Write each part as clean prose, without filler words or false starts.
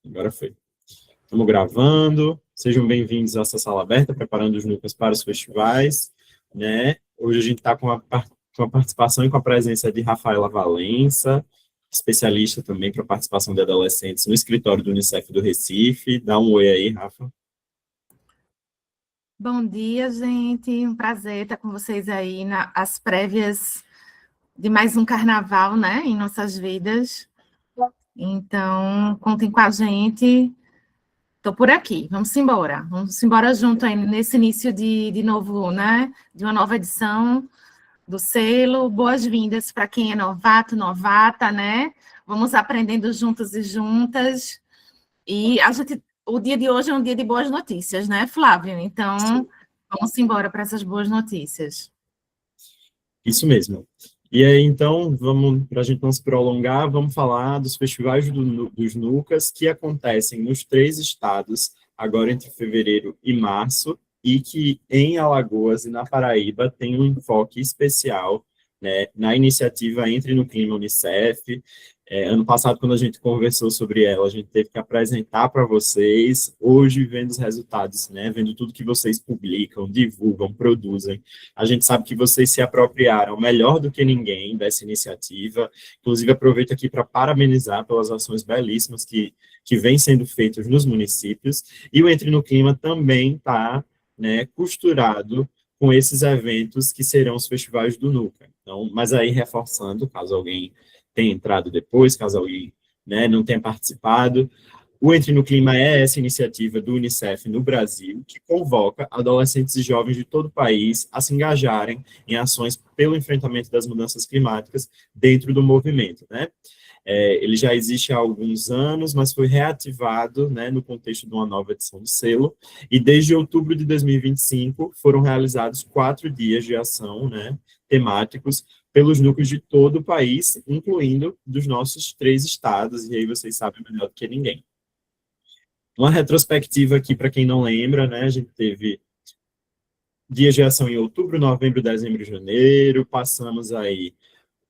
Agora foi. Estamos gravando. Sejam bem-vindos a essa sala aberta, preparando os núcleos para os festivais, né? Hoje a gente está com a participação e com a presença de Rafaela Valença, especialista também para a participação de adolescentes no escritório do Unicef do Recife. Dá um oi aí, Rafa. Bom dia, gente. Um prazer estar com vocês aí nas prévias de mais um carnaval, né, em nossas vidas. Então, contem com a gente. Estou por aqui. Vamos embora. Vamos embora junto aí nesse início de novo, né, de uma nova edição do selo. Boas-vindas para quem é novato, novata, né? Vamos aprendendo juntos e juntas. E o dia de hoje é um dia de boas notícias, né, Flávio? Então, vamos embora para essas boas notícias. Isso mesmo. E aí, então, para a gente não se prolongar, vamos falar dos festivais dos NUCAS que acontecem nos 3 estados, agora entre fevereiro e março, e que em Alagoas e na Paraíba tem um enfoque especial, né, na iniciativa Entre no Clima Unicef. Ano passado, quando a gente conversou sobre ela, a gente teve que apresentar para vocês. Hoje, vendo os resultados, né, vendo tudo que vocês publicam, divulgam, produzem, a gente sabe que vocês se apropriaram melhor do que ninguém dessa iniciativa. Inclusive, aproveito aqui para parabenizar pelas ações belíssimas que vêm sendo feitas nos municípios. E o Entre no Clima também está, né, costurado com esses eventos que serão os festivais do NUCA. Então, mas aí, reforçando, caso alguém tenha entrado depois, caso alguém, né, não tenha participado, o Entre no Clima é essa iniciativa do Unicef no Brasil, que convoca adolescentes e jovens de todo o país a se engajarem em ações pelo enfrentamento das mudanças climáticas dentro do movimento, né? Ele já existe há alguns anos, mas foi reativado, né, no contexto de uma nova edição do selo, e desde outubro de 2025 foram realizados 4 dias de ação, né, temáticos, pelos núcleos de todo o país, incluindo dos nossos 3 estados, e aí vocês sabem melhor do que ninguém. Uma retrospectiva aqui, para quem não lembra, né, a gente teve dias de ação em outubro, novembro, dezembro e janeiro, passamos aí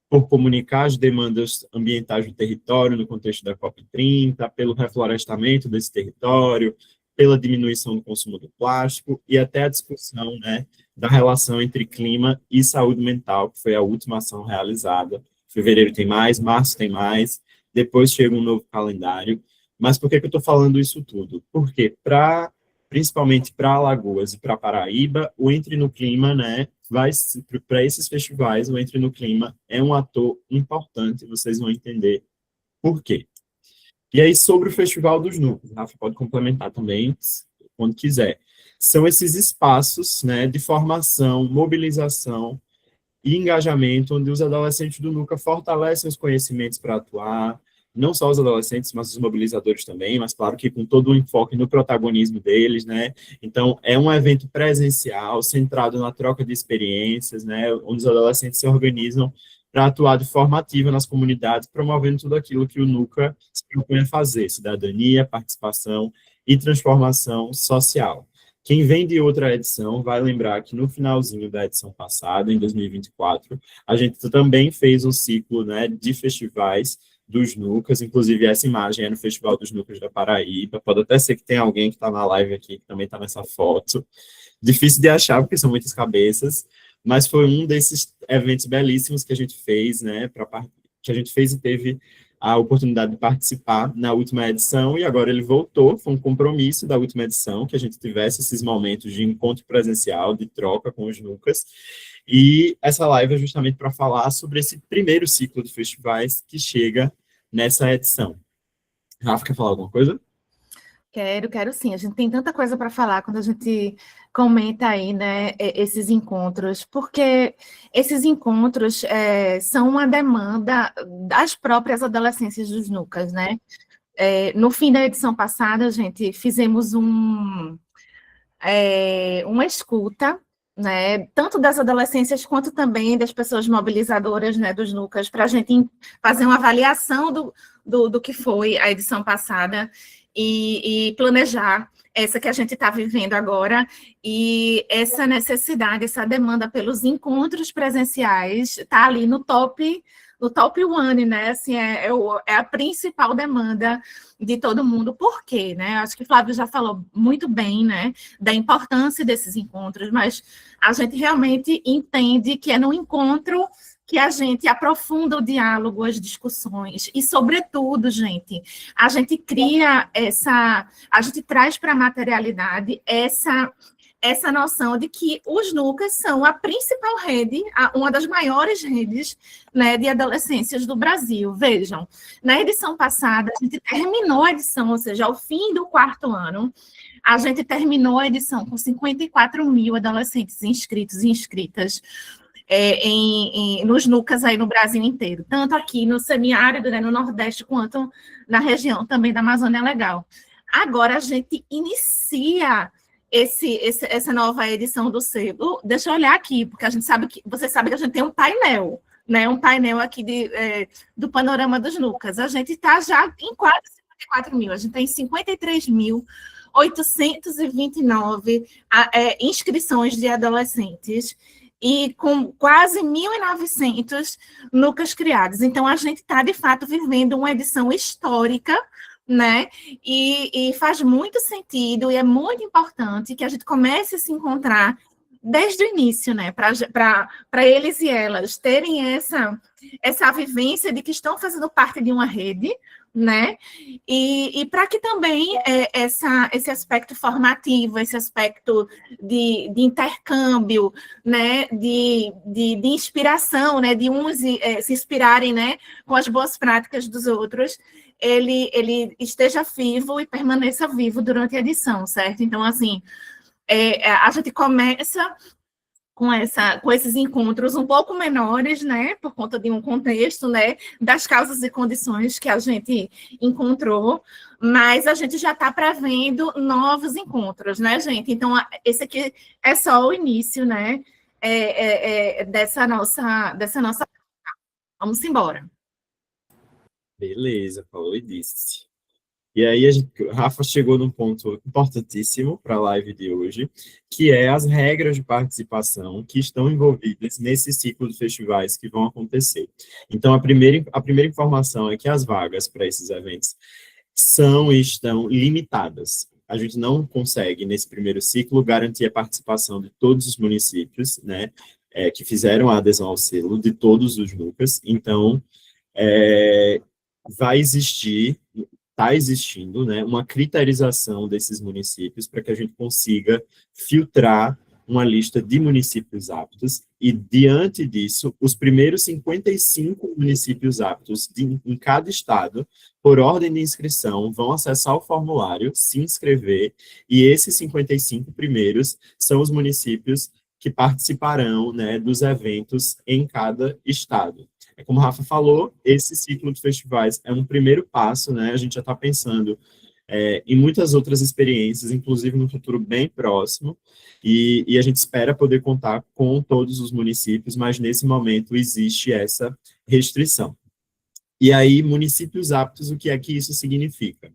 por comunicar as demandas ambientais do território no contexto da COP30, pelo reflorestamento desse território, pela diminuição do consumo do plástico e até a discussão, né, da relação entre clima e saúde mental, que foi a última ação realizada. Fevereiro tem mais, março tem mais, depois chega um novo calendário. Mas por que eu estou falando isso tudo? Porque, principalmente para Alagoas e para Paraíba, o Entre no Clima, né, para esses festivais, o Entre no Clima é um ator importante, vocês vão entender por quê. E aí, sobre o Festival dos Núcleos, Rafa pode complementar também, quando quiser. São esses espaços, né, de formação, mobilização e engajamento, onde os adolescentes do NUCA fortalecem os conhecimentos para atuar, não só os adolescentes, mas os mobilizadores também, mas claro que com todo o enfoque no protagonismo deles, né? Então, é um evento presencial, centrado na troca de experiências, né? Onde os adolescentes se organizam para atuar de forma ativa nas comunidades, promovendo tudo aquilo que o NUCA se propõe a fazer: cidadania, participação e transformação social. Quem vem de outra edição vai lembrar que no finalzinho da edição passada, em 2024, a gente também fez um ciclo, né, de festivais dos NUCAS, inclusive essa imagem é no Festival dos NUCAS da Paraíba. Pode até ser que tenha alguém que está na live aqui que também está nessa foto. Difícil de achar, porque são muitas cabeças, mas foi um desses eventos belíssimos que a gente fez, né, que a gente fez e teve a oportunidade de participar na última edição, e agora ele voltou. Foi um compromisso da última edição que a gente tivesse esses momentos de encontro presencial, de troca com os NUCAS, e essa live é justamente para falar sobre esse primeiro ciclo de festivais que chega nessa edição. Rafa, quer falar alguma coisa? Quero sim. A gente tem tanta coisa para falar quando a gente comenta aí, né, esses encontros, porque esses encontros são uma demanda das próprias adolescências dos NUCAS, né? No fim da edição passada, a gente fizemos uma escuta, né, tanto das adolescências quanto também das pessoas mobilizadoras, né, dos NUCAS, para a gente fazer uma avaliação do que foi a edição passada e planejar essa que a gente está vivendo agora, e essa necessidade, essa demanda pelos encontros presenciais está ali no top no top one, né? Assim, é a principal demanda de todo mundo. Por quê, né? Acho que o Flávio já falou muito bem, né, da importância desses encontros, mas a gente realmente entende que é no encontro que a gente aprofunda o diálogo, as discussões, e, sobretudo, gente, a gente a gente traz para a materialidade essa noção de que os NUCAS são a principal rede, uma das maiores redes, né, de adolescências do Brasil. Vejam, na edição passada, a gente terminou a edição, ou seja, ao fim do 4º ano, a gente terminou a edição com 54 mil adolescentes inscritos e inscritas nos NUCAS aí no Brasil inteiro, tanto aqui no semiárido, né, no Nordeste, quanto na região também da Amazônia Legal. Agora a gente inicia essa nova edição do selo. Deixa eu olhar aqui, porque você sabe que a gente tem um painel, né? Um painel aqui do panorama dos NUCAS. A gente está já em quase 54 mil, a gente tem 53.829 inscrições de adolescentes e com quase 1.900 NUCAS criados. Então, a gente está, de fato, vivendo uma edição histórica, né? E faz muito sentido e é muito importante que a gente comece a se encontrar desde o início, né? Para eles e elas terem essa vivência de que estão fazendo parte de uma rede, né? E para que também esse aspecto formativo, esse aspecto de intercâmbio, né? De inspiração, né? De uns se inspirarem, né? Com as boas práticas dos outros, ele esteja vivo e permaneça vivo durante a edição, certo? Então, assim, a gente começa com esses encontros um pouco menores, né, por conta de um contexto, né, das causas e condições que a gente encontrou, mas a gente já está prevendo novos encontros, né, gente? Então, esse aqui é só o início, né, dessa nossa... Vamos embora. Beleza, falou e disse. E aí, Rafa chegou num ponto importantíssimo para a live de hoje, que é as regras de participação que estão envolvidas nesse ciclo de festivais que vão acontecer. Então, a primeira informação é que as vagas para esses eventos são e estão limitadas. A gente não consegue, nesse primeiro ciclo, garantir a participação de todos os municípios, né, que fizeram a adesão ao selo, de todos os NUCAS. Então, vai existir, está existindo, né, uma criterização desses municípios para que a gente consiga filtrar uma lista de municípios aptos e, diante disso, os primeiros 55 municípios aptos em cada estado, por ordem de inscrição, vão acessar o formulário, se inscrever, e esses 55 primeiros são os municípios que participarão, né, dos eventos em cada estado. Como o Rafa falou, esse ciclo de festivais é um primeiro passo, né? A gente já está pensando em muitas outras experiências, inclusive no futuro bem próximo, e a gente espera poder contar com todos os municípios, mas nesse momento existe essa restrição. E aí, municípios aptos, o que é que isso significa?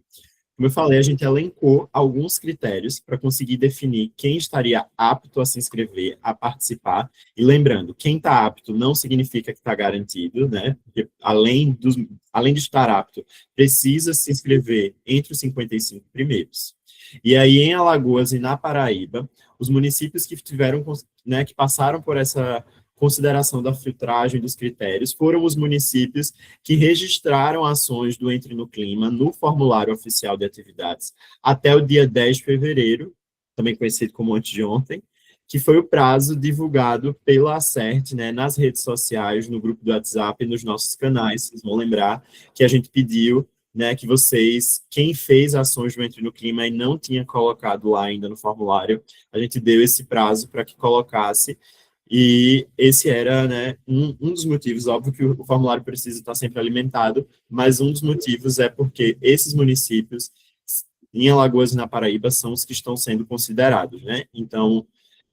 Como eu falei, a gente elencou alguns critérios para conseguir definir quem estaria apto a se inscrever, a participar. E lembrando, quem está apto não significa que está garantido, né? Porque além de estar apto, precisa se inscrever entre os 55 primeiros. E aí, em Alagoas e na Paraíba, os municípios que tiveram, né, que passaram por essa consideração da filtragem dos critérios foram os municípios que registraram ações do Entre no Clima no formulário oficial de atividades até o dia 10 de fevereiro, também conhecido como antes de ontem, que foi o prazo divulgado pela Acerte, né, nas redes sociais, no grupo do WhatsApp e nos nossos canais. Vocês vão lembrar que a gente pediu, né, que vocês, quem fez ações do Entre no Clima e não tinha colocado lá ainda no formulário, a gente deu esse prazo para que colocasse. E esse era, né, um dos motivos. Óbvio que o formulário precisa estar sempre alimentado, mas um dos motivos é porque esses municípios, em Alagoas e na Paraíba, são os que estão sendo considerados, né? Então,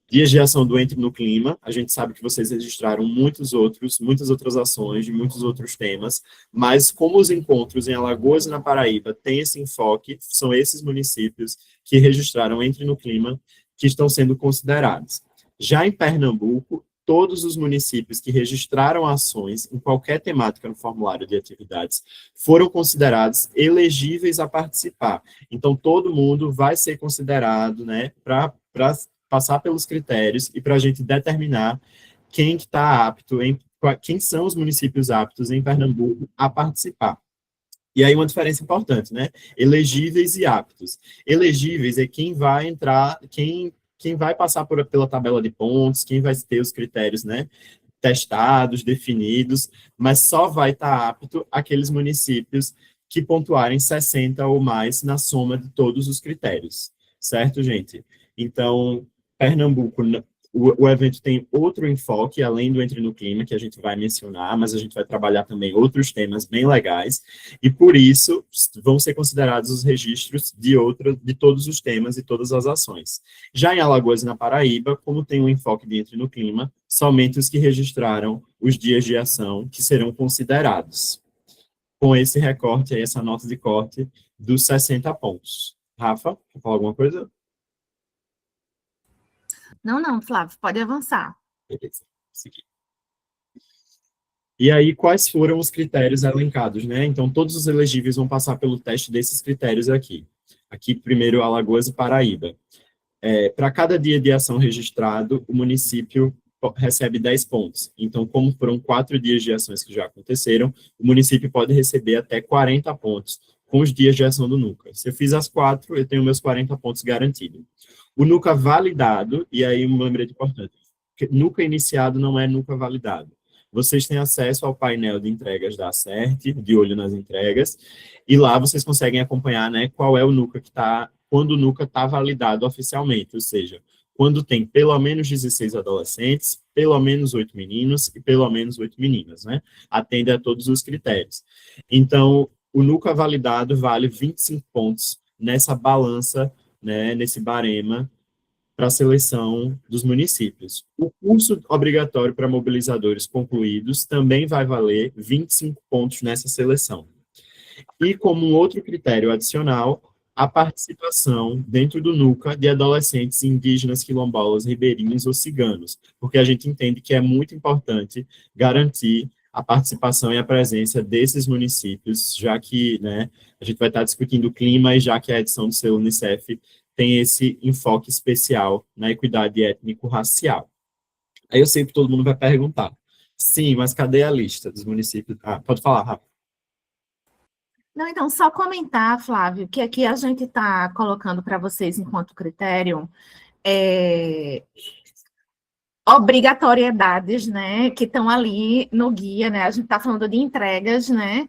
dias de ação do Entre no Clima, a gente sabe que vocês registraram muitas outras ações de muitos outros temas, mas como os encontros em Alagoas e na Paraíba têm esse enfoque, são esses municípios que registraram Entre no Clima que estão sendo considerados. Já em Pernambuco, todos os municípios que registraram ações em qualquer temática no formulário de atividades foram considerados elegíveis a participar. Então, todo mundo vai ser considerado, né, para passar pelos critérios e para a gente determinar quem que está apto, quem são os municípios aptos em Pernambuco a participar. E aí uma diferença importante, né? Elegíveis e aptos. Elegíveis é quem vai entrar, quem vai passar pela tabela de pontos, quem vai ter os critérios, né, testados, definidos, mas só vai estar apto aqueles municípios que pontuarem 60 ou mais na soma de todos os critérios, certo, gente? Então, Pernambuco, o evento tem outro enfoque, além do Entre no Clima, que a gente vai mencionar, mas a gente vai trabalhar também outros temas bem legais, e por isso vão ser considerados os registros de todos os temas e todas as ações. Já em Alagoas e na Paraíba, como tem um enfoque de Entre no Clima, somente os que registraram os dias de ação que serão considerados. Com esse recorte aí, essa nota de corte dos 60 pontos. Rafa, quer falar alguma coisa? Não, Flávio, pode avançar. Beleza, seguir. E aí, quais foram os critérios elencados, né? Então, todos os elegíveis vão passar pelo teste desses critérios aqui. Aqui, primeiro, Alagoas e Paraíba. Para cada dia de ação registrado, o município recebe 10 pontos. Então, como foram 4 dias de ações que já aconteceram, o município pode receber até 40 pontos com os dias de ação do NUCA. Se eu fiz as 4, eu tenho meus 40 pontos garantidos. O NUCA validado, e aí um lembrete importante, NUCA iniciado não é NUCA validado. Vocês têm acesso ao painel de entregas da ACERT, de olho nas entregas, e lá vocês conseguem acompanhar, né, qual é o NUCA que está, quando o NUCA está validado oficialmente, ou seja, quando tem pelo menos 16 adolescentes, pelo menos 8 meninos e pelo menos 8 meninas, né? Atende a todos os critérios. Então, o NUCA validado vale 25 pontos nessa balança, né, nesse barema, para a seleção dos municípios. O curso obrigatório para mobilizadores concluídos também vai valer 25 pontos nessa seleção. E como um outro critério adicional, a participação dentro do NUCA de adolescentes indígenas, quilombolas, ribeirinhos ou ciganos, porque a gente entende que é muito importante garantir a participação e a presença desses municípios, já que, né, a gente vai estar discutindo o clima e já que a edição do selo Unicef tem esse enfoque especial na equidade étnico-racial. Aí eu sei que todo mundo vai perguntar, sim, mas cadê a lista dos municípios? Ah, pode falar, Rafa. Não, então, só comentar, Flávio, que aqui a gente está colocando para vocês, enquanto critério, obrigatoriedades, né, que estão ali no guia, né, a gente está falando de entregas, né,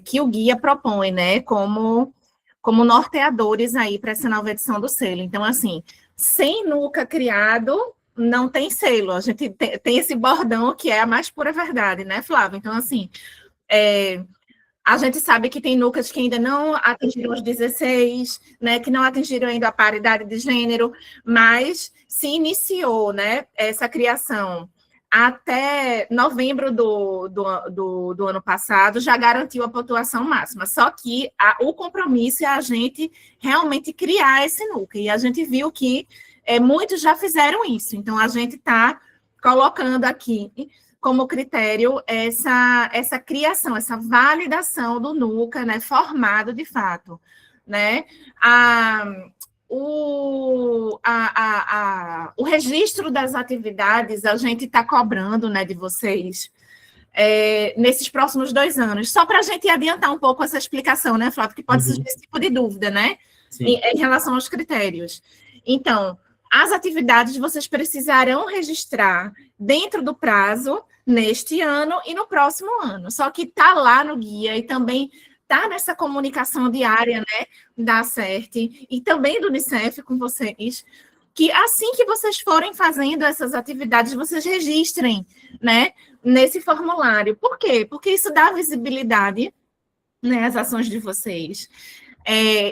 que o guia propõe, né, como norteadores aí para essa nova edição do selo. Então, assim, sem NUCA criado, não tem selo. A gente tem esse bordão que é a mais pura verdade, né, Flávio? Então, assim, a gente sabe que tem NUCAs que ainda não atingiram os 16, né, que não atingiram ainda a paridade de gênero, mas se iniciou, né, essa criação até novembro do ano passado, já garantiu a pontuação máxima. Só que o compromisso é a gente realmente criar esse NUCA. E a gente viu que muitos já fizeram isso. Então, a gente está colocando aqui como critério essa criação, essa validação do NUCA, né, formado de fato, né? O registro das atividades a gente está cobrando, né, de vocês nesses próximos 2 anos, só para a gente adiantar um pouco essa explicação, né, Flávio, que pode surgir esse tipo de dúvida, né, em relação aos critérios. Então, as atividades vocês precisarão registrar dentro do prazo neste ano e no próximo ano, só que está lá no guia e também está nessa comunicação diária, né, da ACERT e também do Unicef com vocês, que assim que vocês forem fazendo essas atividades, vocês registrem, né, nesse formulário. Por quê? Porque isso dá visibilidade, né, às ações de vocês.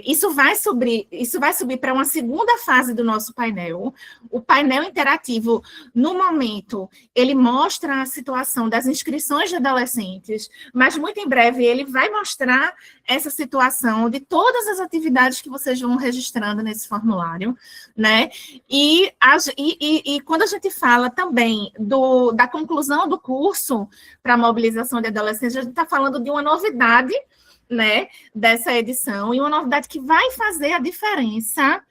Isso vai subir para uma segunda fase do nosso painel. O painel interativo, no momento, ele mostra a situação das inscrições de adolescentes, mas muito em breve ele vai mostrar essa situação de todas as atividades que vocês vão registrando nesse formulário, né? E quando a gente fala também da conclusão do curso para a mobilização de adolescentes, a gente está falando de uma novidade, né, dessa edição, e uma novidade que vai fazer a diferença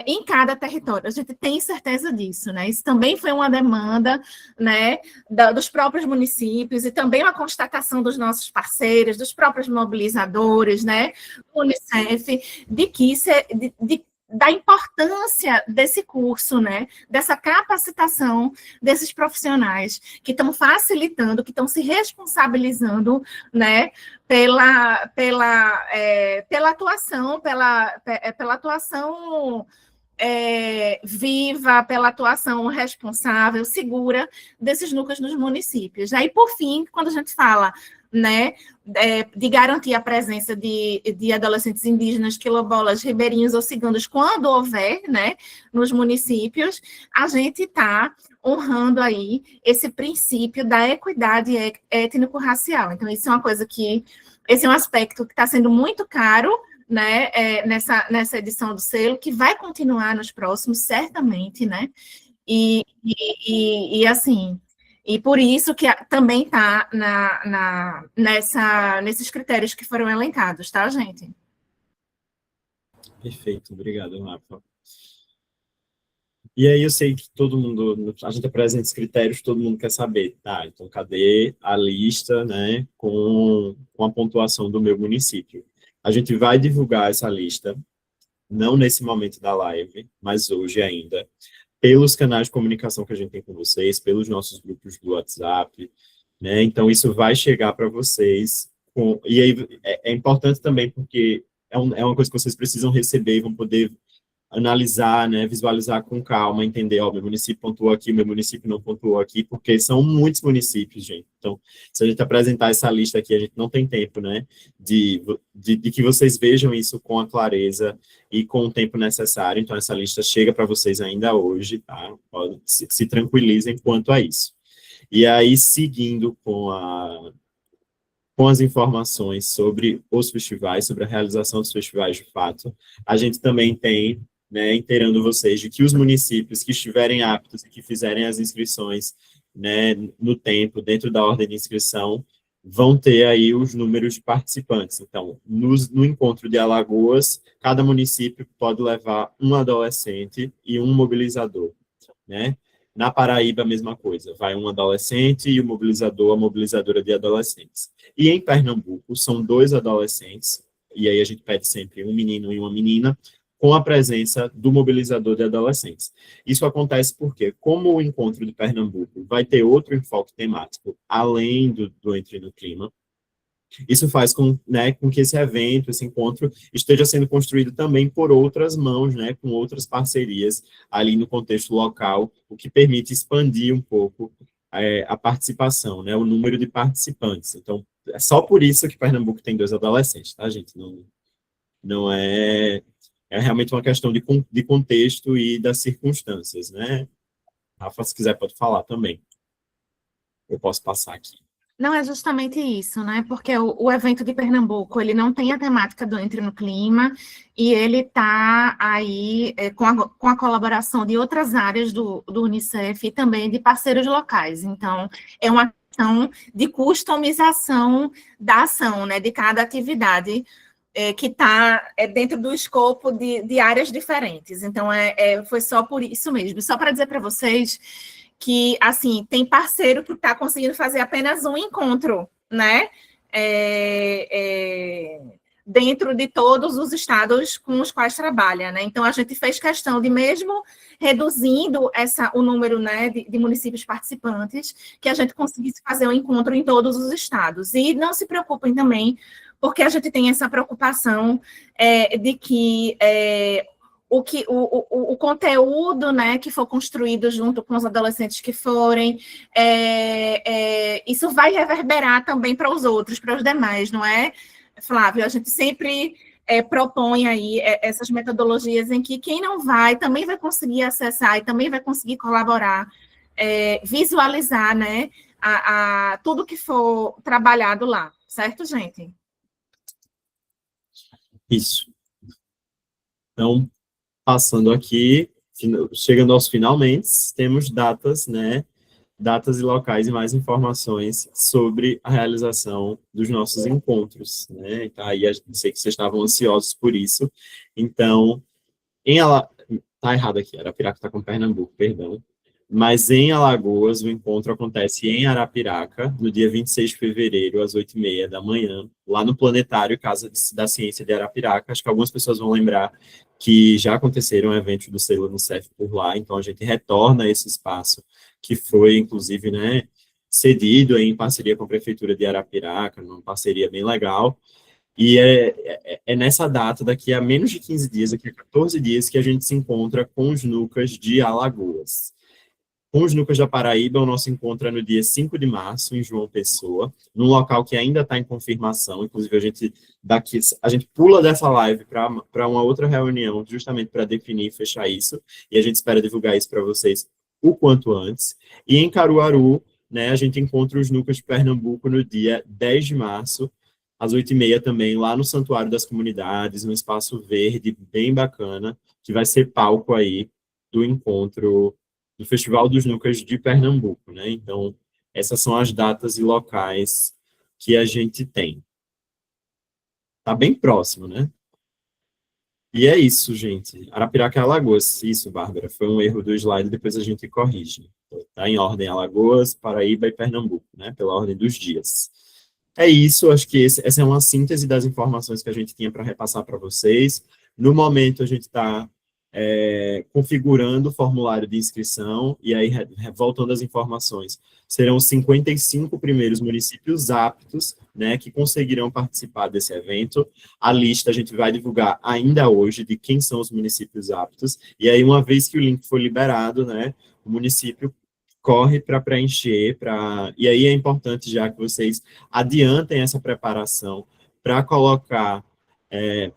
em cada território. A gente tem certeza disso, né? Isso também foi uma demanda, né, dos próprios municípios e também uma constatação dos nossos parceiros, dos próprios mobilizadores, né, do Unicef, de que da importância desse curso, né, dessa capacitação desses profissionais que estão facilitando, que estão se responsabilizando, né, pela atuação, pela atuação viva, pela atuação responsável, segura desses núcleos nos municípios. Aí, por fim, quando a gente fala, né, de garantir a presença de adolescentes indígenas, quilombolas, ribeirinhos ou ciganos, quando houver, né, nos municípios, a gente está honrando aí esse princípio da equidade étnico-racial. Então, isso é uma coisa esse é um aspecto que está sendo muito caro, né, nessa edição do selo, que vai continuar nos próximos, certamente, né, e assim, e por isso que também está nesses critérios que foram elencados, tá, gente? Perfeito, obrigado, Rafa. E aí eu sei que todo mundo, a gente apresenta esses critérios, todo mundo quer saber, tá, então cadê a lista, né, com a pontuação do meu município? A gente vai divulgar essa lista, não nesse momento da live, mas hoje ainda, pelos canais de comunicação que a gente tem com vocês, pelos nossos grupos do WhatsApp, né, então isso vai chegar para vocês, e aí é importante também porque é uma coisa que vocês precisam receber e vão poder analisar, né, visualizar com calma, entender, ó, meu município pontuou aqui, meu município não pontuou aqui, porque são muitos municípios, gente. Então, se a gente apresentar essa lista aqui, a gente não tem tempo, né, de que vocês vejam isso com a clareza e com o tempo necessário. Então, essa lista chega para vocês ainda hoje, tá? Se tranquilizem quanto a isso. E aí, seguindo com as informações sobre os festivais, sobre a realização dos festivais de fato, a gente também tem, né, inteirando vocês de que os municípios que estiverem aptos e que fizerem as inscrições, né, no tempo, dentro da ordem de inscrição, vão ter aí os números de participantes. Então, no encontro de Alagoas, cada município pode levar um adolescente e um mobilizador, né? Na Paraíba, a mesma coisa, vai um adolescente e o mobilizador, a mobilizadora de adolescentes. E em Pernambuco, são 2 adolescentes, e aí a gente pede sempre um menino e uma menina, com a presença do mobilizador de adolescentes. Isso acontece porque, como o encontro de Pernambuco vai ter outro enfoque temático, além do Entre no Clima, isso faz com que esse evento, esse encontro, esteja sendo construído também por outras mãos, né, com outras parcerias ali no contexto local, o que permite expandir um pouco a participação, né, o número de participantes. Então, é só por isso que Pernambuco tem 2 adolescentes, tá, gente? Não é realmente uma questão de contexto e das circunstâncias, né? Rafa, se quiser, pode falar também. Eu posso passar aqui. Não, é justamente isso, né? Porque o evento de Pernambuco, ele não tem a temática do Entre no Clima, e ele está aí com a colaboração de outras áreas do Unicef e também de parceiros locais. Então, é uma questão de customização da ação, né? De cada atividade que está dentro do escopo de áreas diferentes. Então, foi só por isso mesmo. Só para dizer para vocês que, assim, tem parceiro que está conseguindo fazer apenas um encontro, né? Dentro de todos os estados com os quais trabalha, né? Então, a gente fez questão de, mesmo reduzindo o número, né, de municípios participantes, que a gente conseguisse fazer um encontro em todos os estados. E não se preocupem também, porque a gente tem essa preocupação de que o conteúdo, né, que for construído junto com os adolescentes que forem, isso vai reverberar também para os outros, para os demais, não é, Flávio? A gente sempre propõe aí essas metodologias em que quem não vai também vai conseguir acessar e também vai conseguir colaborar, visualizar, né, tudo que for trabalhado lá, certo, gente? Isso. Então, passando aqui, chegando aos finalmente, temos datas, né? Datas e locais e mais informações sobre a realização dos nossos encontros, né? Então, aí, sei que vocês estavam ansiosos por isso. Então, tá errado aqui, Arapiraca está com Pernambuco, perdão. Mas em Alagoas, o encontro acontece em Arapiraca, no dia 26 de fevereiro, às 8h30 da manhã, lá no Planetário Casa da Ciência de Arapiraca. Acho que algumas pessoas vão lembrar que já aconteceram eventos do Selo no CEF por lá, então a gente retorna a esse espaço, que foi, inclusive, né, cedido em parceria com a Prefeitura de Arapiraca, uma parceria bem legal. E é nessa data, daqui a menos de 15 dias, daqui a 14 dias, que a gente se encontra com os Nucas de Alagoas. Com os Nucas da Paraíba, o nosso encontro é no dia 5 de março, em João Pessoa, num local que ainda está em confirmação. Inclusive, a gente pula dessa live para uma outra reunião, justamente para definir e fechar isso, e a gente espera divulgar isso para vocês o quanto antes. E em Caruaru, né, a gente encontra os Nucas de Pernambuco no dia 10 de março, às 8h30 também, lá no Santuário das Comunidades, um espaço verde bem bacana, que vai ser palco aí do encontro do Festival dos Nucas de Pernambuco, né? Então, essas são as datas e locais que a gente tem. Tá bem próximo, né? E é isso, gente. Arapiraca e Alagoas. Isso, Bárbara, foi um erro do slide, depois a gente corrige. Tá em ordem Alagoas, Paraíba e Pernambuco, né? Pela ordem dos dias. É isso, acho que essa é uma síntese das informações que a gente tinha para repassar para vocês. No momento, a gente está configurando o formulário de inscrição, e aí, voltando às informações, serão os 55 primeiros municípios aptos, né, que conseguirão participar desse evento. A lista a gente vai divulgar ainda hoje de quem são os municípios aptos, e aí, uma vez que o link for liberado, né, o município corre para preencher, e aí é importante já que vocês adiantem essa preparação para colocar,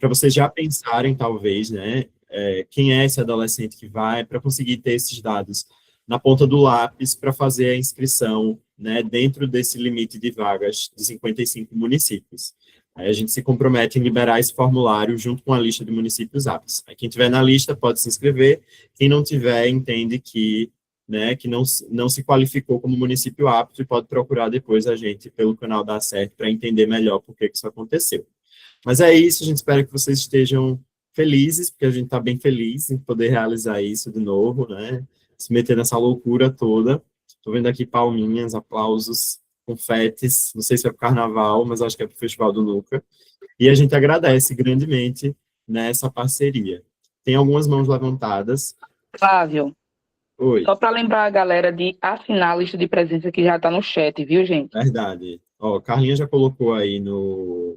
para vocês já pensarem, talvez, né, quem é esse adolescente que vai, para conseguir ter esses dados na ponta do lápis para fazer a inscrição, né, dentro desse limite de vagas de 55 municípios. Aí a gente se compromete em liberar esse formulário junto com a lista de municípios aptos. Aí quem tiver na lista pode se inscrever, quem não tiver entende que, né, que não se qualificou como município apto e pode procurar depois a gente pelo canal da Certo para entender melhor por que isso aconteceu. Mas é isso, a gente espera que vocês estejam felizes, porque a gente está bem feliz em poder realizar isso de novo, né? Se meter nessa loucura toda. Estou vendo aqui palminhas, aplausos, confetes, não sei se é para o carnaval, mas acho que é para o Festival do Nuca. E a gente agradece grandemente nessa parceria. Tem algumas mãos levantadas. Flávio, Oi. só para lembrar a galera de assinar a lista de presença que já está no chat, viu, gente? Verdade. Ó, Carlinha já colocou aí no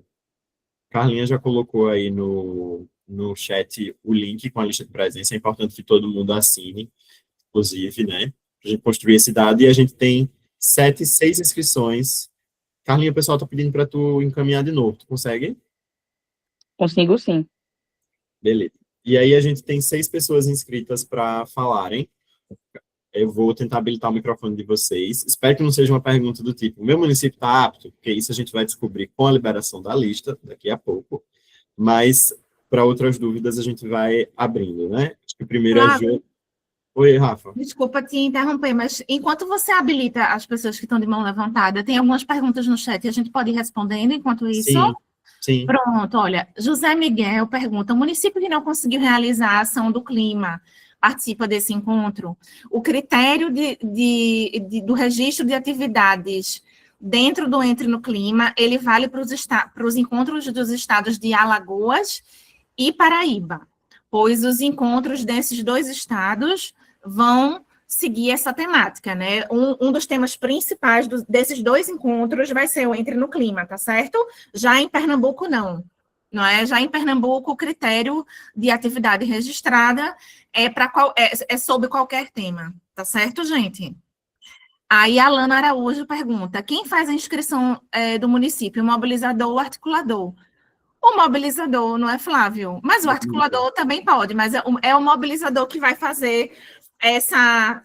chat o link com a lista de presença. É importante que todo mundo assine, inclusive, né? Para a gente construir esse dado. E a gente tem 6 inscrições. Carlinha, o pessoal está pedindo para tu encaminhar de novo. Tu consegue? Consigo, sim. Beleza. E aí a gente tem 6 pessoas inscritas para falarem. Eu vou tentar habilitar o microfone de vocês. Espero que não seja uma pergunta do tipo, meu município está apto? Porque isso a gente vai descobrir com a liberação da lista, daqui a pouco. Mas, para outras dúvidas, a gente vai abrindo, né? Acho que o primeiro é... Oi, Rafa. Desculpa te interromper, mas enquanto você habilita as pessoas que estão de mão levantada, tem algumas perguntas no chat e a gente pode ir respondendo enquanto isso? Sim. Pronto, olha, José Miguel pergunta, o município que não conseguiu realizar a ação do clima participa desse encontro? O critério do registro de atividades dentro do Entre no Clima, ele vale para os encontros dos estados de Alagoas e Paraíba, pois os encontros desses 2 estados vão seguir essa temática, né? Um dos temas principais desses 2 encontros vai ser o Entre no Clima, tá certo? Já em Pernambuco, não é? Já em Pernambuco, o critério de atividade registrada é sobre qualquer tema, tá certo, gente? Aí a Alana Araújo pergunta, quem faz a inscrição do município, o mobilizador ou o articulador? O mobilizador, não é, Flávio? Mas o articulador também pode, mas é o mobilizador que vai fazer essa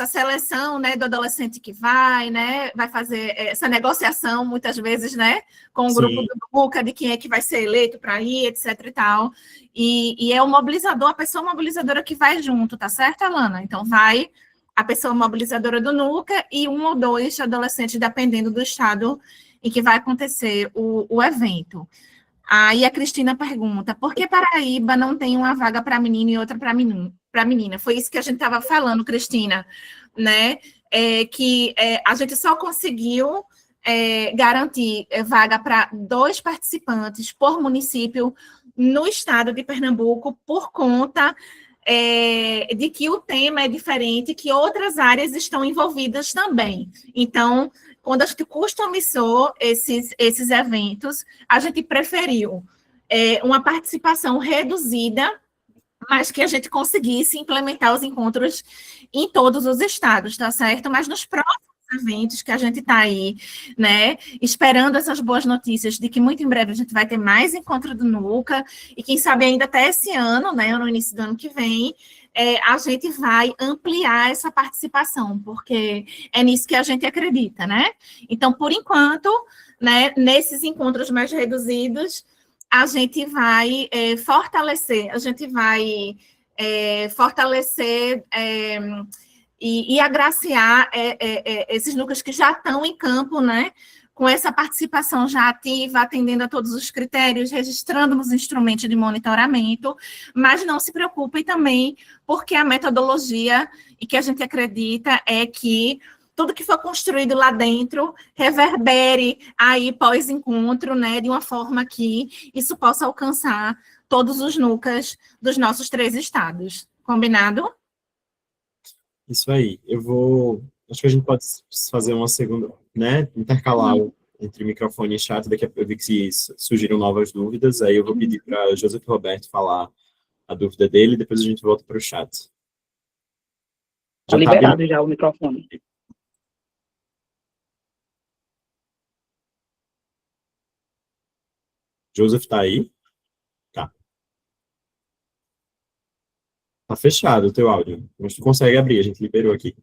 seleção, né, do adolescente que vai, né, vai fazer essa negociação, muitas vezes, né, com o grupo Sim. do BUCA, de quem é que vai ser eleito para ir, etc e tal, e é o mobilizador, a pessoa mobilizadora que vai junto, tá certo, Alana? Então, vai a pessoa mobilizadora do NUCA e um ou dois adolescentes, dependendo do estado em que vai acontecer o evento. Aí a Cristina pergunta, por que Paraíba não tem uma vaga para menino e outra para menina? Foi isso que a gente estava falando, Cristina, né? A gente só conseguiu garantir vaga para 2 participantes por município no estado de Pernambuco por conta de que o tema é diferente, que outras áreas estão envolvidas também. Então, quando a gente customizou esses eventos, a gente preferiu uma participação reduzida, mas que a gente conseguisse implementar os encontros em todos os estados, tá certo? Mas nos próximos eventos que a gente está aí, né, esperando essas boas notícias de que muito em breve a gente vai ter mais encontro do NUCA, e quem sabe ainda até esse ano, né, no início do ano que vem, a gente vai ampliar essa participação, porque é nisso que a gente acredita, né? Então, por enquanto, né, nesses encontros mais reduzidos, a gente vai fortalecer, e agraciar esses núcleos que já estão em campo, né, com essa participação já ativa, atendendo a todos os critérios, registrando nos instrumentos de monitoramento, mas não se preocupem também, porque a metodologia e que a gente acredita é que tudo que for construído lá dentro reverbere aí pós-encontro, né, de uma forma que isso possa alcançar todos os núcleos dos nossos 3 estados. Combinado? Isso aí. Acho que a gente pode fazer uma segunda, né? Intercalar entre microfone e chat. Daqui a pouco eu vi que surgiram novas dúvidas. Aí eu vou pedir para Joseph Roberto falar a dúvida dele, depois a gente volta para o chat. Está liberado já o microfone. Joseph está aí? Tá. Tá fechado o teu áudio. Mas tu consegue abrir, a gente liberou aqui.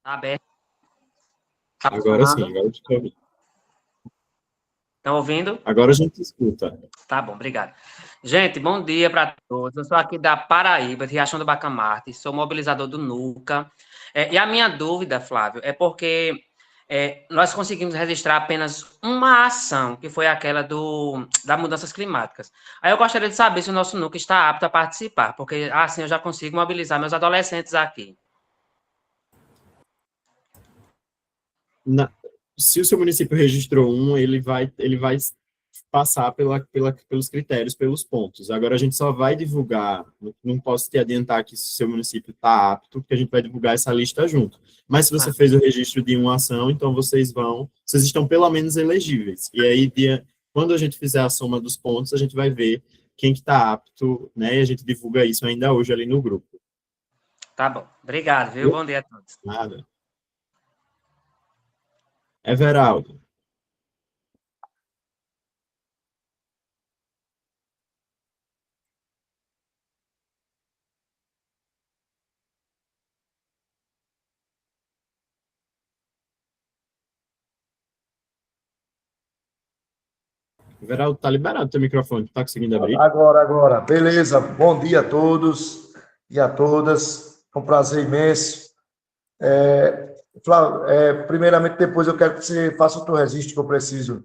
Tá aberto. Tá Agora sim, funcionando? agora eu estou ouvindo. Estão ouvindo? Agora a gente escuta. Tá bom, obrigado. Gente, bom dia para todos. Eu sou aqui da Paraíba, de Riachão do Bacamarte, sou mobilizador do NUCA. E a minha dúvida, Flávio, é porque nós conseguimos registrar apenas uma ação, que foi aquela das mudanças climáticas. Aí eu gostaria de saber se o nosso NUCA está apto a participar, porque assim eu já consigo mobilizar meus adolescentes aqui. Se o seu município registrou um, ele vai passar pelos critérios, pelos pontos. Agora, a gente só vai divulgar, não posso te adiantar que o seu município está apto, porque a gente vai divulgar essa lista junto. Mas se você fez o registro de uma ação, então vocês estão pelo menos elegíveis. E aí, quando a gente fizer a soma dos pontos, a gente vai ver quem que está apto, né? E a gente divulga isso ainda hoje ali no grupo. Tá bom, obrigado, viu? Bom dia a todos. Nada. Everaldo. Everaldo, tá liberado o teu microfone, tá conseguindo abrir? Agora. Beleza. Bom dia a todos e a todas. É um prazer imenso. Flávio, primeiramente, depois eu quero que você faça o teu registro, que eu preciso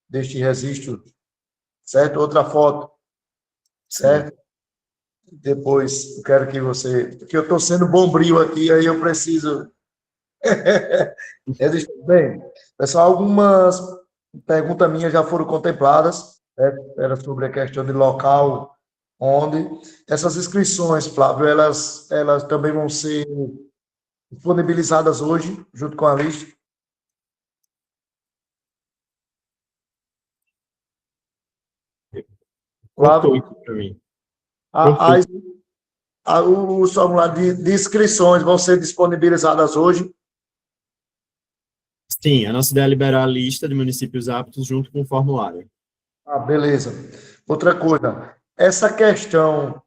deste registro, certo? Outra foto, certo? Depois eu quero que você... Porque eu estou sendo bombril aqui, aí eu preciso... registrar. Bem, pessoal, algumas perguntas minhas já foram contempladas, né? Era sobre a questão de local, onde. Essas inscrições, Flávio, elas também vão ser disponibilizadas hoje, junto com a lista. Cortou aqui para mim. A- Perfeito. os formulários de inscrições vão ser disponibilizadas hoje? Sim, a nossa ideia é liberar a lista de municípios aptos junto com o formulário. Ah, beleza. Outra coisa, essa questão,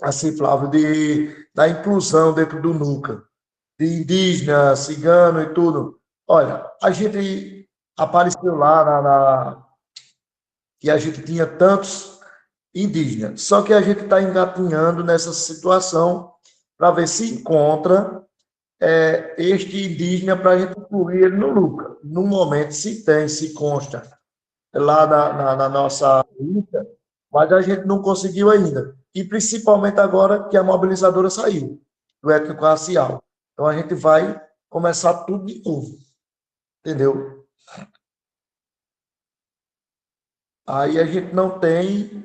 assim, Flávio, da inclusão dentro do NUCA, de indígena, cigano e tudo. Olha, a gente apareceu lá que a gente tinha tantos indígenas, só que a gente está engatinhando nessa situação para ver se encontra este indígena para a gente incluir ele no LUCA. No momento, se tem, se consta lá na nossa lista, mas a gente não conseguiu ainda. E principalmente agora que a mobilizadora saiu do étnico-racial. Então a gente vai começar tudo de novo, entendeu? Aí a gente não tem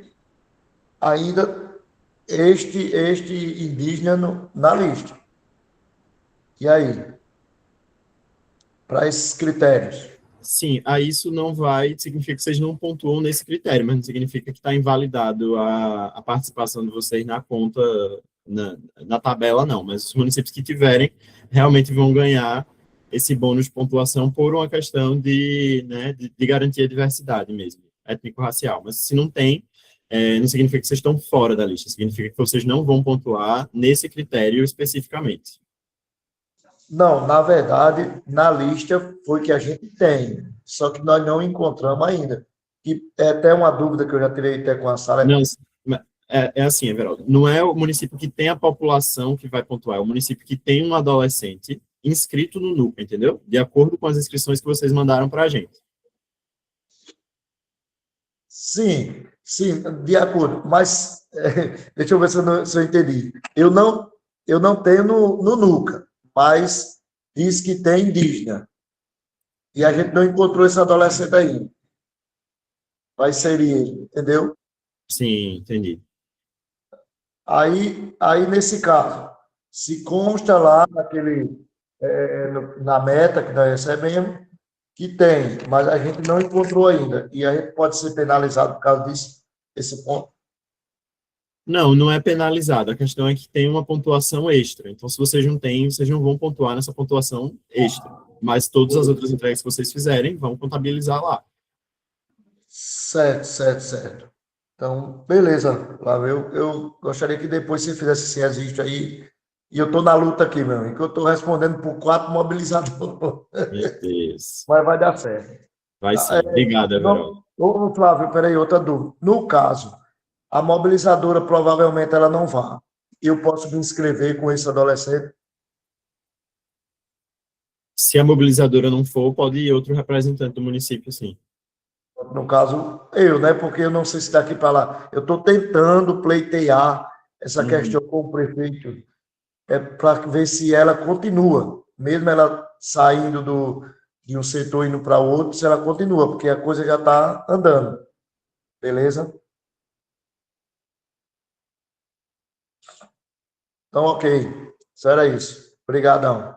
ainda este indígena na lista. E aí? Para esses critérios? Sim, aí isso não vai, significa que vocês não pontuam nesse critério, mas não significa que está invalidado a participação de vocês na conta, na tabela, não. Mas os municípios que tiverem realmente vão ganhar esse bônus de pontuação por uma questão né, de garantir a diversidade mesmo, étnico-racial. Mas se não tem, não significa que vocês estão fora da lista, significa que vocês não vão pontuar nesse critério especificamente. Não, na verdade, na lista foi que a gente tem, só que nós não encontramos ainda. E é até uma dúvida que eu já tirei até com a Sara. Não, é assim, Everaldo. Não é o município que tem a população que vai pontuar, é o município que tem um adolescente inscrito no NUPA, entendeu? De acordo com as inscrições que vocês mandaram para a gente. Sim, sim, de acordo. Mas deixa eu ver se eu entendi. Eu não tenho no NUCA, mas diz que tem indígena. E a gente não encontrou esse adolescente ainda. Vai ser ele, entendeu? Sim, entendi. Aí, nesse caso, se consta lá na meta que nós recebemos, que tem, mas a gente não encontrou ainda. E a gente pode ser penalizado por causa disso, esse ponto. Não, não é penalizado. A questão é que tem uma pontuação extra. Então, se vocês não têm, vocês não vão pontuar nessa pontuação extra. Mas todas as outras entregas que vocês fizerem vão contabilizar lá. Certo, certo, certo. Então, beleza, Flávio. Eu gostaria que depois você fizesse esse registro aí. E eu estou na luta aqui, meu amigo, que eu estou respondendo por 4 mobilizadores. Meu Deus. Mas vai dar certo. Vai sim. Obrigado, Everaldo. Ô, Flávio, peraí, outra dúvida. No caso, a mobilizadora provavelmente ela não vá. Eu posso me inscrever com esse adolescente? Se a mobilizadora não for, pode ir outro representante do município, sim. No caso, eu, né? Porque eu não sei se daqui para lá. Eu estou tentando pleitear essa questão com o prefeito, para ver se ela continua, mesmo ela saindo de um setor indo para outro, se ela continua, porque a coisa já está andando. Beleza? Então, ok. Isso era isso. Obrigadão.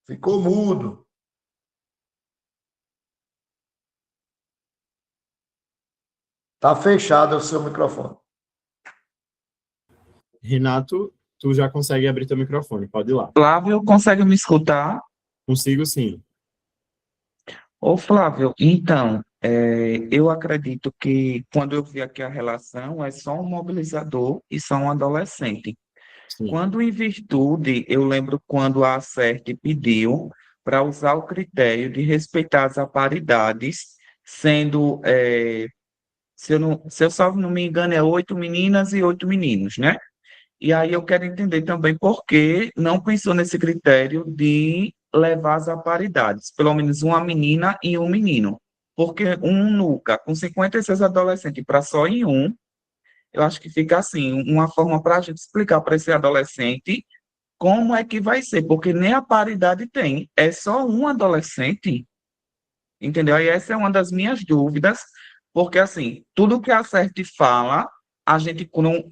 Ficou mudo. Tá fechado o seu microfone. Renato, tu já consegue abrir teu microfone, pode ir lá. Flávio, consegue me escutar? Consigo sim. Ô, Flávio, então, eu acredito que quando eu vi aqui a relação, é só um mobilizador e só um adolescente. Sim. Quando em virtude, eu lembro quando a ACERT pediu para usar o critério de respeitar as aparidades, sendo, se eu só não me engano, é 8 meninas e 8 meninos, né? E aí eu quero entender também por que não pensou nesse critério de levar as aparidades, pelo menos uma menina e um menino. Porque um NUCA com 56 adolescentes para só em um, eu acho que fica assim, uma forma para a gente explicar para esse adolescente como é que vai ser, porque nem a paridade tem, é só um adolescente, entendeu? E essa é uma das minhas dúvidas, porque assim, tudo que a CERT fala, a gente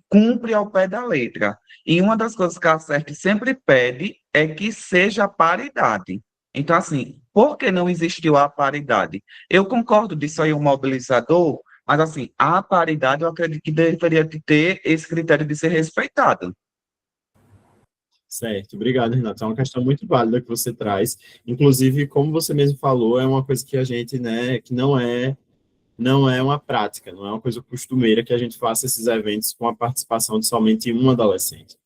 cumpre ao pé da letra. E uma das coisas que a CERT sempre pede é que seja paridade. Então, assim, por que não existiu a paridade? Eu concordo disso aí, o mobilizador, mas, assim, a paridade eu acredito que deveria de ter esse critério de ser respeitado. Certo, obrigado, Renato. É uma questão muito válida que você traz. Inclusive, como você mesmo falou, é uma coisa que a gente, né, que não é uma prática, não é uma coisa costumeira que a gente faça esses eventos com a participação de somente um adolescente.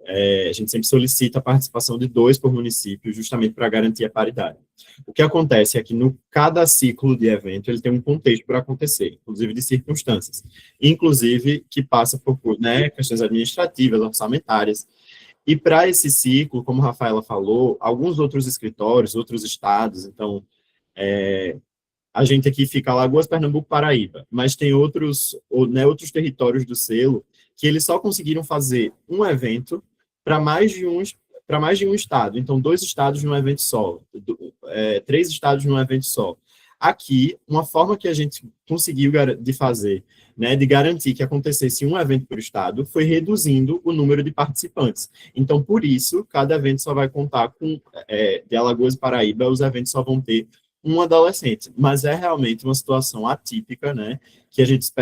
A gente sempre solicita a participação de 2 por município, justamente para garantir a paridade. O que acontece é que no cada ciclo de evento ele tem um contexto para acontecer, inclusive de circunstâncias, inclusive que passa por, né, questões administrativas, orçamentárias. E para esse ciclo, como a Rafaela falou, alguns outros escritórios, outros estados, então a gente aqui fica Alagoas, Pernambuco, Paraíba, mas tem outros territórios do selo que eles só conseguiram fazer um evento para mais de um estado. Então, 2 estados num evento só, 3 estados num evento só. Aqui, uma forma que a gente conseguiu de fazer, né, de garantir que acontecesse um evento por estado, foi reduzindo o número de participantes. Então, por isso, cada evento só vai contar com, de Alagoas e Paraíba, os eventos só vão ter um adolescente, mas é realmente uma situação atípica, né, que a gente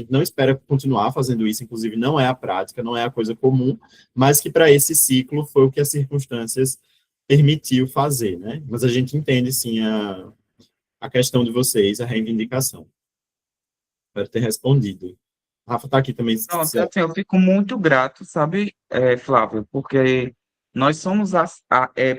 não espera continuar fazendo isso, inclusive não é a prática, não é a coisa comum, mas que para esse ciclo foi o que as circunstâncias permitiu fazer, né, mas a gente entende, sim, a questão de vocês, a reivindicação. Espero ter respondido. Rafa está aqui também. Pronto, assim, eu fico muito grato, sabe, Flávio, porque nós somos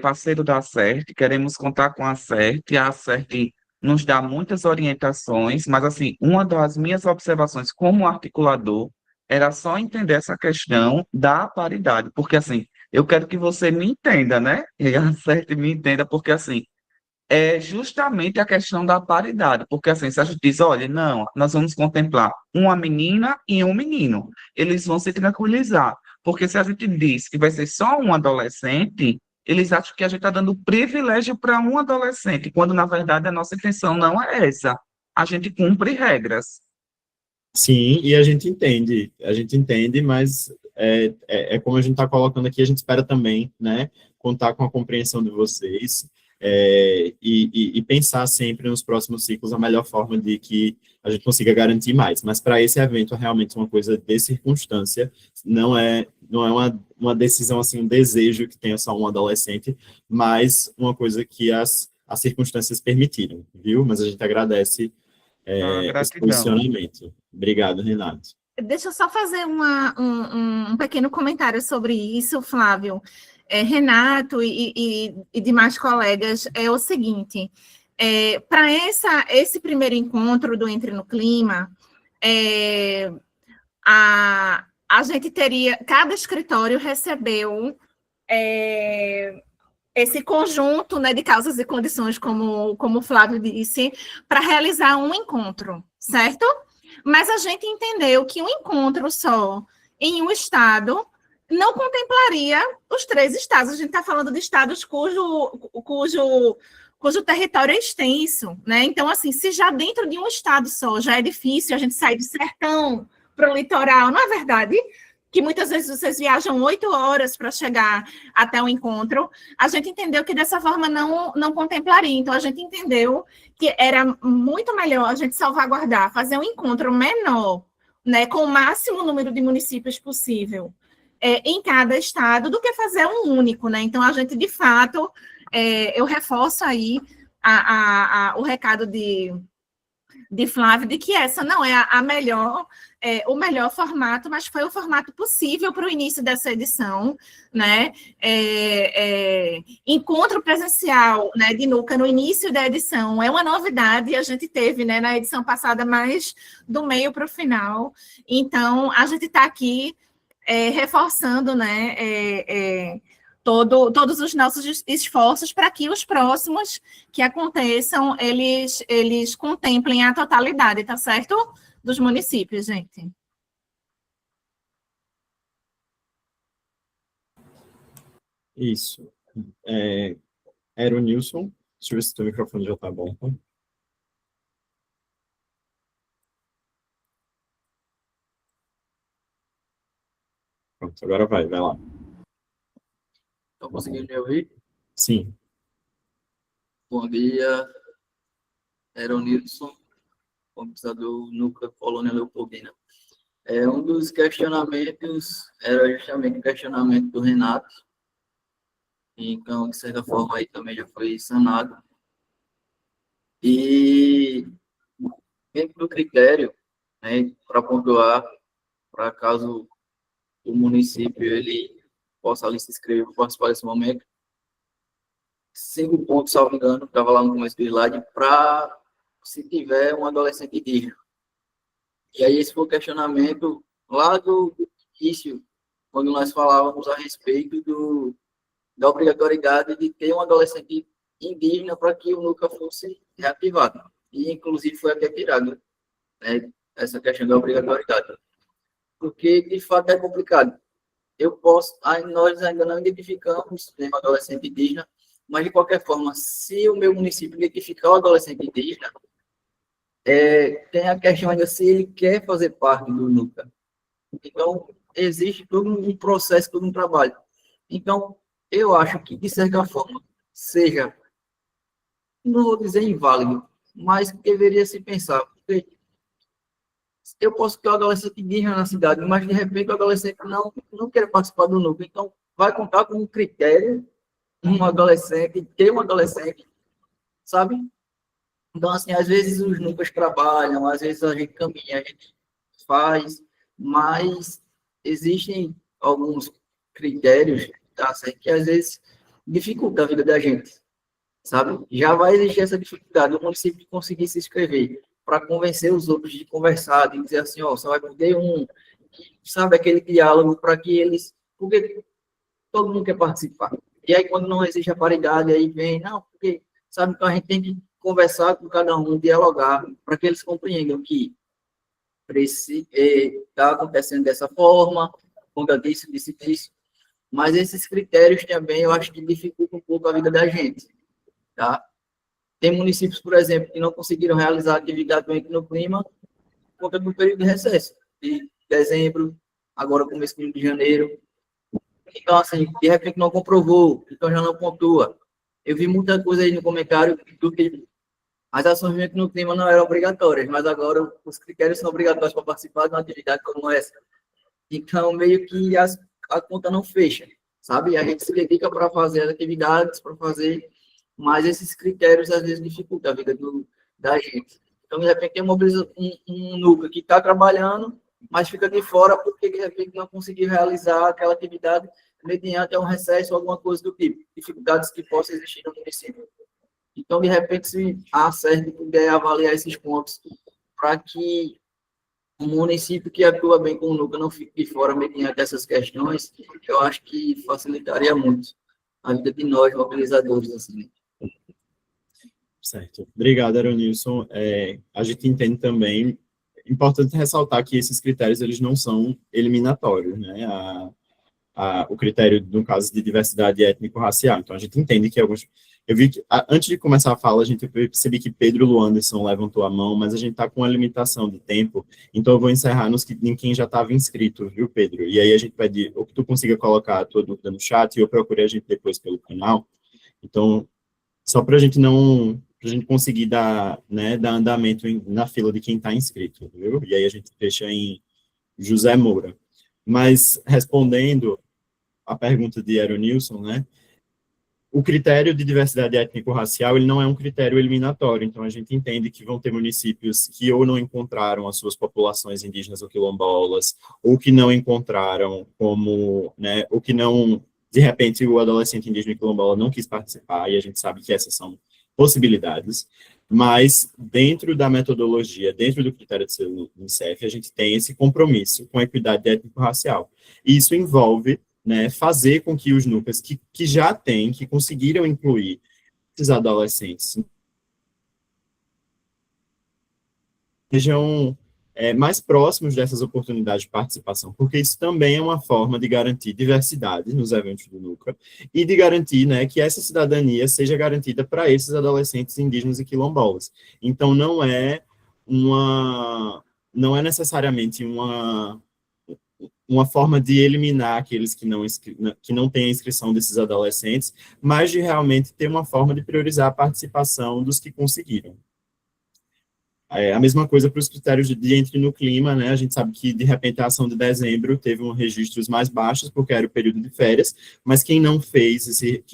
parceiro da CERT, queremos contar com a CERT, e a CERT nos dá muitas orientações, mas, assim, uma das minhas observações como articulador era só entender essa questão da paridade, porque, assim, eu quero que você me entenda, né? E a CERT me entenda, porque, assim, é justamente a questão da paridade, porque assim, se a gente diz, olha, não, nós vamos contemplar uma menina e um menino, eles vão se tranquilizar, porque se a gente diz que vai ser só um adolescente, eles acham que a gente está dando privilégio para um adolescente, quando na verdade a nossa intenção não é essa, a gente cumpre regras. Sim, e a gente entende, mas é como a gente está colocando aqui, a gente espera também, né, contar com a compreensão de vocês, e pensar sempre nos próximos ciclos a melhor forma de que a gente consiga garantir mais. Mas para esse evento é realmente uma coisa de circunstância, não é uma decisão, assim, um desejo que tenha só um adolescente, mas uma coisa que as circunstâncias permitiram, viu? Mas a gente agradece A esse gratidão. posicionamento. Obrigado, Renato. Deixa eu só fazer um pequeno comentário sobre isso, Flávio. Renato e demais colegas, é o seguinte, para esse primeiro encontro do Entre no Clima, a gente teria, cada escritório recebeu esse conjunto, né, de causas e condições, como o Flávio disse, para realizar um encontro, certo? Mas a gente entendeu que um encontro só em um estado não contemplaria os 3 estados. A gente está falando de estados cujo território é extenso, né? Então, assim, se já dentro de um estado só já é difícil a gente sair do sertão para o litoral, não é verdade? Que muitas vezes vocês viajam 8 horas para chegar até o encontro, a gente entendeu que dessa forma não contemplaria. Então, a gente entendeu que era muito melhor a gente salvaguardar, fazer um encontro menor, né, com o máximo número de municípios possível em cada estado, do que fazer um único, né? Então, a gente, de fato, eu reforço aí o recado de Flávio, de que essa não é o melhor formato, mas foi o formato possível para o início dessa edição, né? Encontro presencial, né, de Nuca no início da edição é uma novidade, a gente teve, né, na edição passada mais do meio para o final, então a gente está aqui reforçando, né, todos os nossos esforços para que os próximos que aconteçam, eles contemplem a totalidade, tá certo? Dos municípios, gente. Isso. Era o Nilson. Deixa eu ver se o teu microfone já está bom. Tá? Pronto, agora vai lá. Estão conseguindo me ouvir? Sim. Bom dia, Eronilson, computador Nuca Colônia Leopoldina. Um dos questionamentos era justamente o questionamento do Renato, então, de certa forma, aí também já foi sanado. E dentro do critério, né, para pontuar, para caso o município ele possa ali se inscrever para participar desse momento, 5 pontos, salvo engano, estava lá no começo do slide, para se tiver um adolescente indígena. E aí esse foi o questionamento lá do início, quando nós falávamos a respeito da obrigatoriedade de ter um adolescente indígena para que o NUCA fosse reativado. E, inclusive, foi até tirado, né, essa questão da obrigatoriedade. Porque, de fato, é complicado. Nós ainda não identificamos um adolescente indígena, mas, de qualquer forma, se o meu município identificar o adolescente indígena, tem a questão ainda se ele quer fazer parte do NUCA. Então, existe todo um processo, todo um trabalho. Então, eu acho que, de certa forma, seja, não vou dizer inválido, mas deveria se pensar, porque eu posso ter um adolescente indígena na cidade, mas, de repente, o adolescente não quer participar do núcleo. Então, vai contar com um critério, ter um adolescente, sabe? Então, assim, às vezes os núcleos trabalham, às vezes a gente caminha, a gente faz, mas existem alguns critérios, tá, que às vezes dificultam a vida da gente, sabe? Já vai existir essa dificuldade, o município de conseguir se inscrever, para convencer os outros de conversar, de dizer assim, ó, só vai poder sabe, aquele diálogo para que eles, porque todo mundo quer participar. E aí, quando não existe a paridade, aí vem, não, porque, sabe, então a gente tem que conversar com cada um, dialogar, para que eles compreendam que está acontecendo dessa forma, conta disso, mas esses critérios também eu acho que dificultam um pouco a vida da gente, tá? Tem municípios, por exemplo, que não conseguiram realizar atividade no clima por conta do período de recesso, de dezembro, agora começo de janeiro. Então, assim, de repente não comprovou, então já não pontua. Eu vi muita coisa aí no comentário do que as ações de no clima não eram obrigatórias, mas agora os critérios são obrigatórios para participar de uma atividade como essa. Então, meio que a conta não fecha, sabe? A gente se dedica para fazer as atividades, mas esses critérios às vezes dificultam a vida da gente. Então, de repente, tem um núcleo que está trabalhando, mas fica de fora porque, de repente, não conseguiu realizar aquela atividade mediante um recesso ou alguma coisa do tipo. Dificuldades que possam existir no município. Então, de repente, se a ACERN puder avaliar esses pontos para que o município que atua bem com o núcleo não fique de fora mediante essas questões, eu acho que facilitaria muito a vida de nós, mobilizadores, assim. Certo. Obrigado, Aronilson. A gente entende também, é importante ressaltar que esses critérios, eles não são eliminatórios, né? O critério, no caso de diversidade étnico-racial. Então, a gente entende que alguns... Eu vi que, antes de começar a fala, eu percebi que Pedro Luanderson levantou a mão, mas a gente está com uma limitação de tempo, então eu vou encerrar em quem já estava inscrito, viu, Pedro? E aí a gente pede, ou que tu consiga colocar a tua dúvida no chat, e eu procurei a gente depois pelo canal. Então, só para a gente conseguir dar andamento na fila de quem está inscrito, viu? E aí a gente fecha em José Moura. Mas, respondendo a pergunta de Aronilson, né? O critério de diversidade étnico-racial, ele não é um critério eliminatório, então a gente entende que vão ter municípios que ou não encontraram as suas populações indígenas ou quilombolas, ou que não encontraram né, ou que não, de repente, o adolescente indígena e quilombola não quis participar, e a gente sabe que essas são possibilidades, mas dentro da metodologia, dentro do critério do INCEF, a gente tem esse compromisso com a equidade étnico-racial. E isso envolve, né, fazer com que os núcleos que já têm, que conseguiram incluir esses adolescentes, sejam mais próximos dessas oportunidades de participação, porque isso também é uma forma de garantir diversidade nos eventos do NUCA e de garantir, né, que essa cidadania seja garantida para esses adolescentes indígenas e quilombolas. Então, não é necessariamente uma forma de eliminar aqueles que não têm a inscrição desses adolescentes, mas de realmente ter uma forma de priorizar a participação dos que conseguiram. A mesma coisa para os critérios de Entre no Clima, né? A gente sabe que, de repente, a ação de dezembro teve registros mais baixos, porque era o período de férias, mas quem não fez esse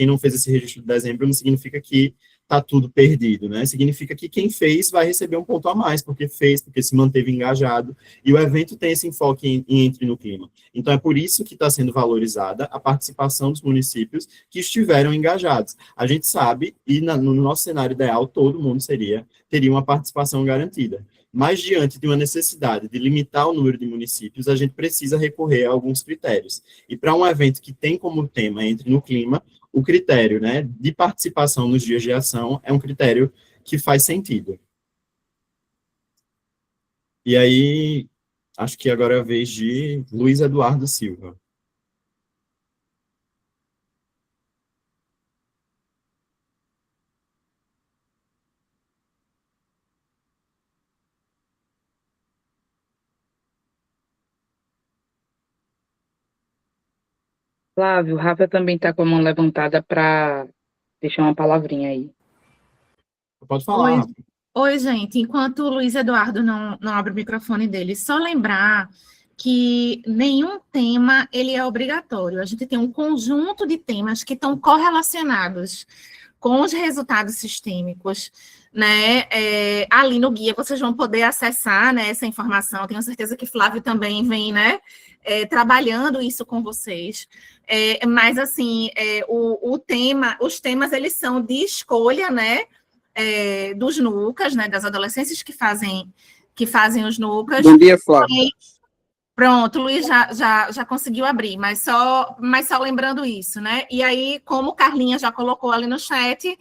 registro de dezembro não significa que está tudo perdido, né? Significa que quem fez vai receber um ponto a mais, porque fez, porque se manteve engajado, e o evento tem esse enfoque em Entre no Clima. Então, é por isso que está sendo valorizada a participação dos municípios que estiveram engajados. A gente sabe, e no nosso cenário ideal, todo mundo teria uma participação garantida. Mas, diante de uma necessidade de limitar o número de municípios, a gente precisa recorrer a alguns critérios. E para um evento que tem como tema Entre no Clima, o critério, né, de participação nos dias de ação é um critério que faz sentido. E aí, acho que agora é a vez de Luiz Eduardo Silva. Flávio, o Rafa também está com a mão levantada para deixar uma palavrinha aí. Pode falar. Oi, gente. Enquanto o Luiz Eduardo não abre o microfone dele, só lembrar que nenhum tema ele é obrigatório. A gente tem um conjunto de temas que estão correlacionados com os resultados sistêmicos, né? Ali no guia vocês vão poder acessar, né, essa informação. Tenho certeza que Flávio também vem, né, trabalhando isso com vocês. Mas assim, os temas eles são de escolha, né? Dos NUCAs, né, das adolescências que fazem os NUCAs. Bom dia, Flávio. Pronto, o Luiz já conseguiu abrir, mas só lembrando isso, né? E aí, como Carlinha já colocou ali no chat,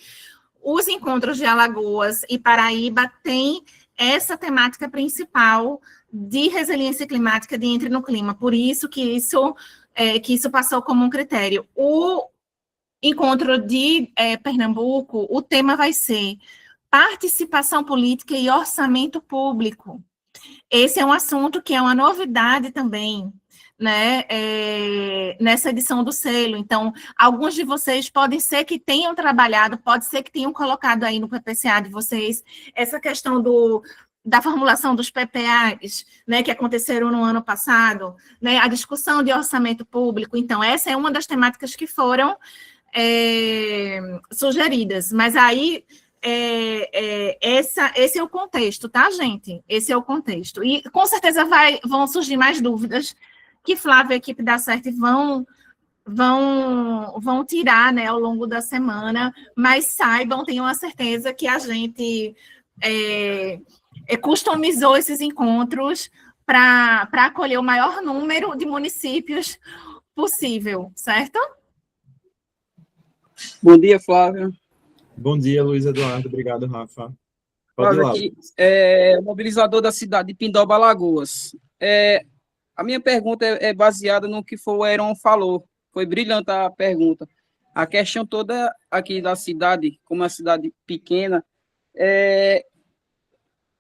os encontros de Alagoas e Paraíba têm essa temática principal de resiliência climática de Entre no Clima, por isso que isso passou como um critério. O encontro de Pernambuco, o tema vai ser participação política e orçamento público. Esse é um assunto que é uma novidade também, né, nessa edição do selo. Então, alguns de vocês podem ser que tenham trabalhado, pode ser que tenham colocado aí no PPCA de vocês essa questão da formulação dos PPAs, né, que aconteceram no ano passado, né, a discussão de orçamento público. Então, essa é uma das temáticas que foram sugeridas, mas aí esse é o contexto, tá, gente? Esse é o contexto. E com certeza vão surgir mais dúvidas que Flávia e a equipe da CERT vão tirar, né, ao longo da semana, mas saibam, tenham a certeza que a gente customizou esses encontros para acolher o maior número de municípios possível, certo? Bom dia, Flávio. Bom dia, Luiz Eduardo. Obrigado, Rafa. Pode Flávio, ir lá. aqui, mobilizador da cidade de Pindoba, Alagoas. A minha pergunta é baseada no que o Heron falou. Foi brilhante a pergunta. A questão toda aqui da cidade, como é uma cidade pequena,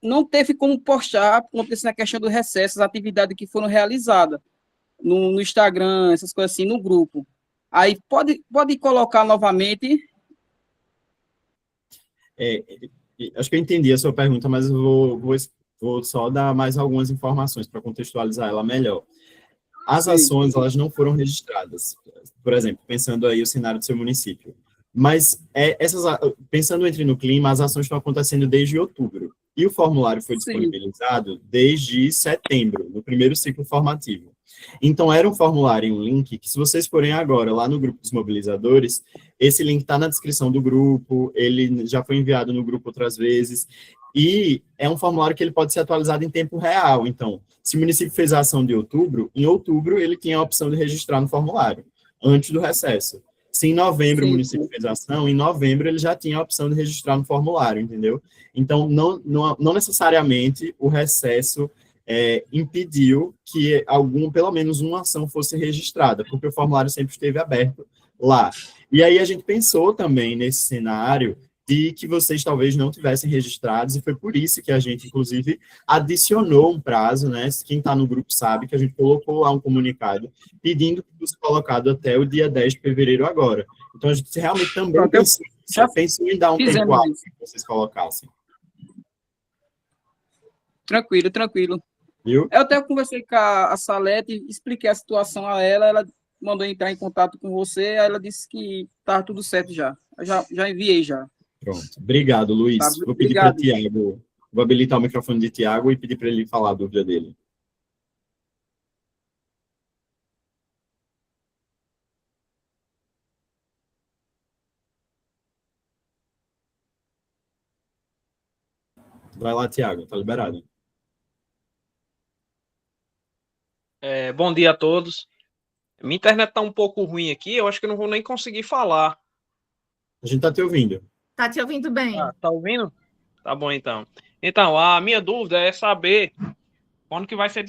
não teve como postar, acontecendo a questão do recesso, as atividades que foram realizadas no Instagram, essas coisas assim, no grupo. Aí pode colocar novamente. Acho que eu entendi a sua pergunta, mas eu vou só dar mais algumas informações para contextualizar ela melhor. As ações, elas não foram registradas, por exemplo, pensando aí o cenário do seu município. Mas, pensando Entre no Clima, as ações estão acontecendo desde outubro. E o formulário foi disponibilizado desde setembro, no primeiro ciclo formativo. Então, era um formulário e um link que, se vocês forem agora lá no grupo dos mobilizadores, esse link está na descrição do grupo, ele já foi enviado no grupo outras vezes, e é um formulário que ele pode ser atualizado em tempo real. Então, se o município fez a ação de outubro, em outubro ele tinha a opção de registrar no formulário, antes do recesso. Se em novembro o município fez a ação, em novembro ele já tinha a opção de registrar no formulário, entendeu? Então, não necessariamente o recesso impediu que pelo menos uma ação fosse registrada, porque o formulário sempre esteve aberto lá. E aí a gente pensou também nesse cenário de que vocês talvez não tivessem registrados, e foi por isso que a gente, inclusive, adicionou um prazo, né? Quem está no grupo sabe que a gente colocou lá um comunicado pedindo que fosse colocado até o dia 10 de fevereiro agora. Então, a gente realmente também Pronto, pensou em dar um tempo fizemos alto isso. que vocês colocassem. Tranquilo, tranquilo. Viu? Eu até conversei com a Salete, expliquei a situação a ela, ela mandou entrar em contato com você, aí ela disse que tá tudo certo já. Eu já enviei já. Pronto. Obrigado, Luiz. Tá, Vou pedir para o obrigado. Tiago, vou habilitar o microfone de Tiago e pedir para ele falar a dúvida dele. Vai lá, Tiago, tá liberado. Bom dia a todos. Minha internet tá um pouco ruim aqui, eu acho que eu não vou nem conseguir falar. A gente tá te ouvindo. Tá te ouvindo bem? Tá ouvindo? Tá bom, então. Então, a minha dúvida é saber quando que vai ser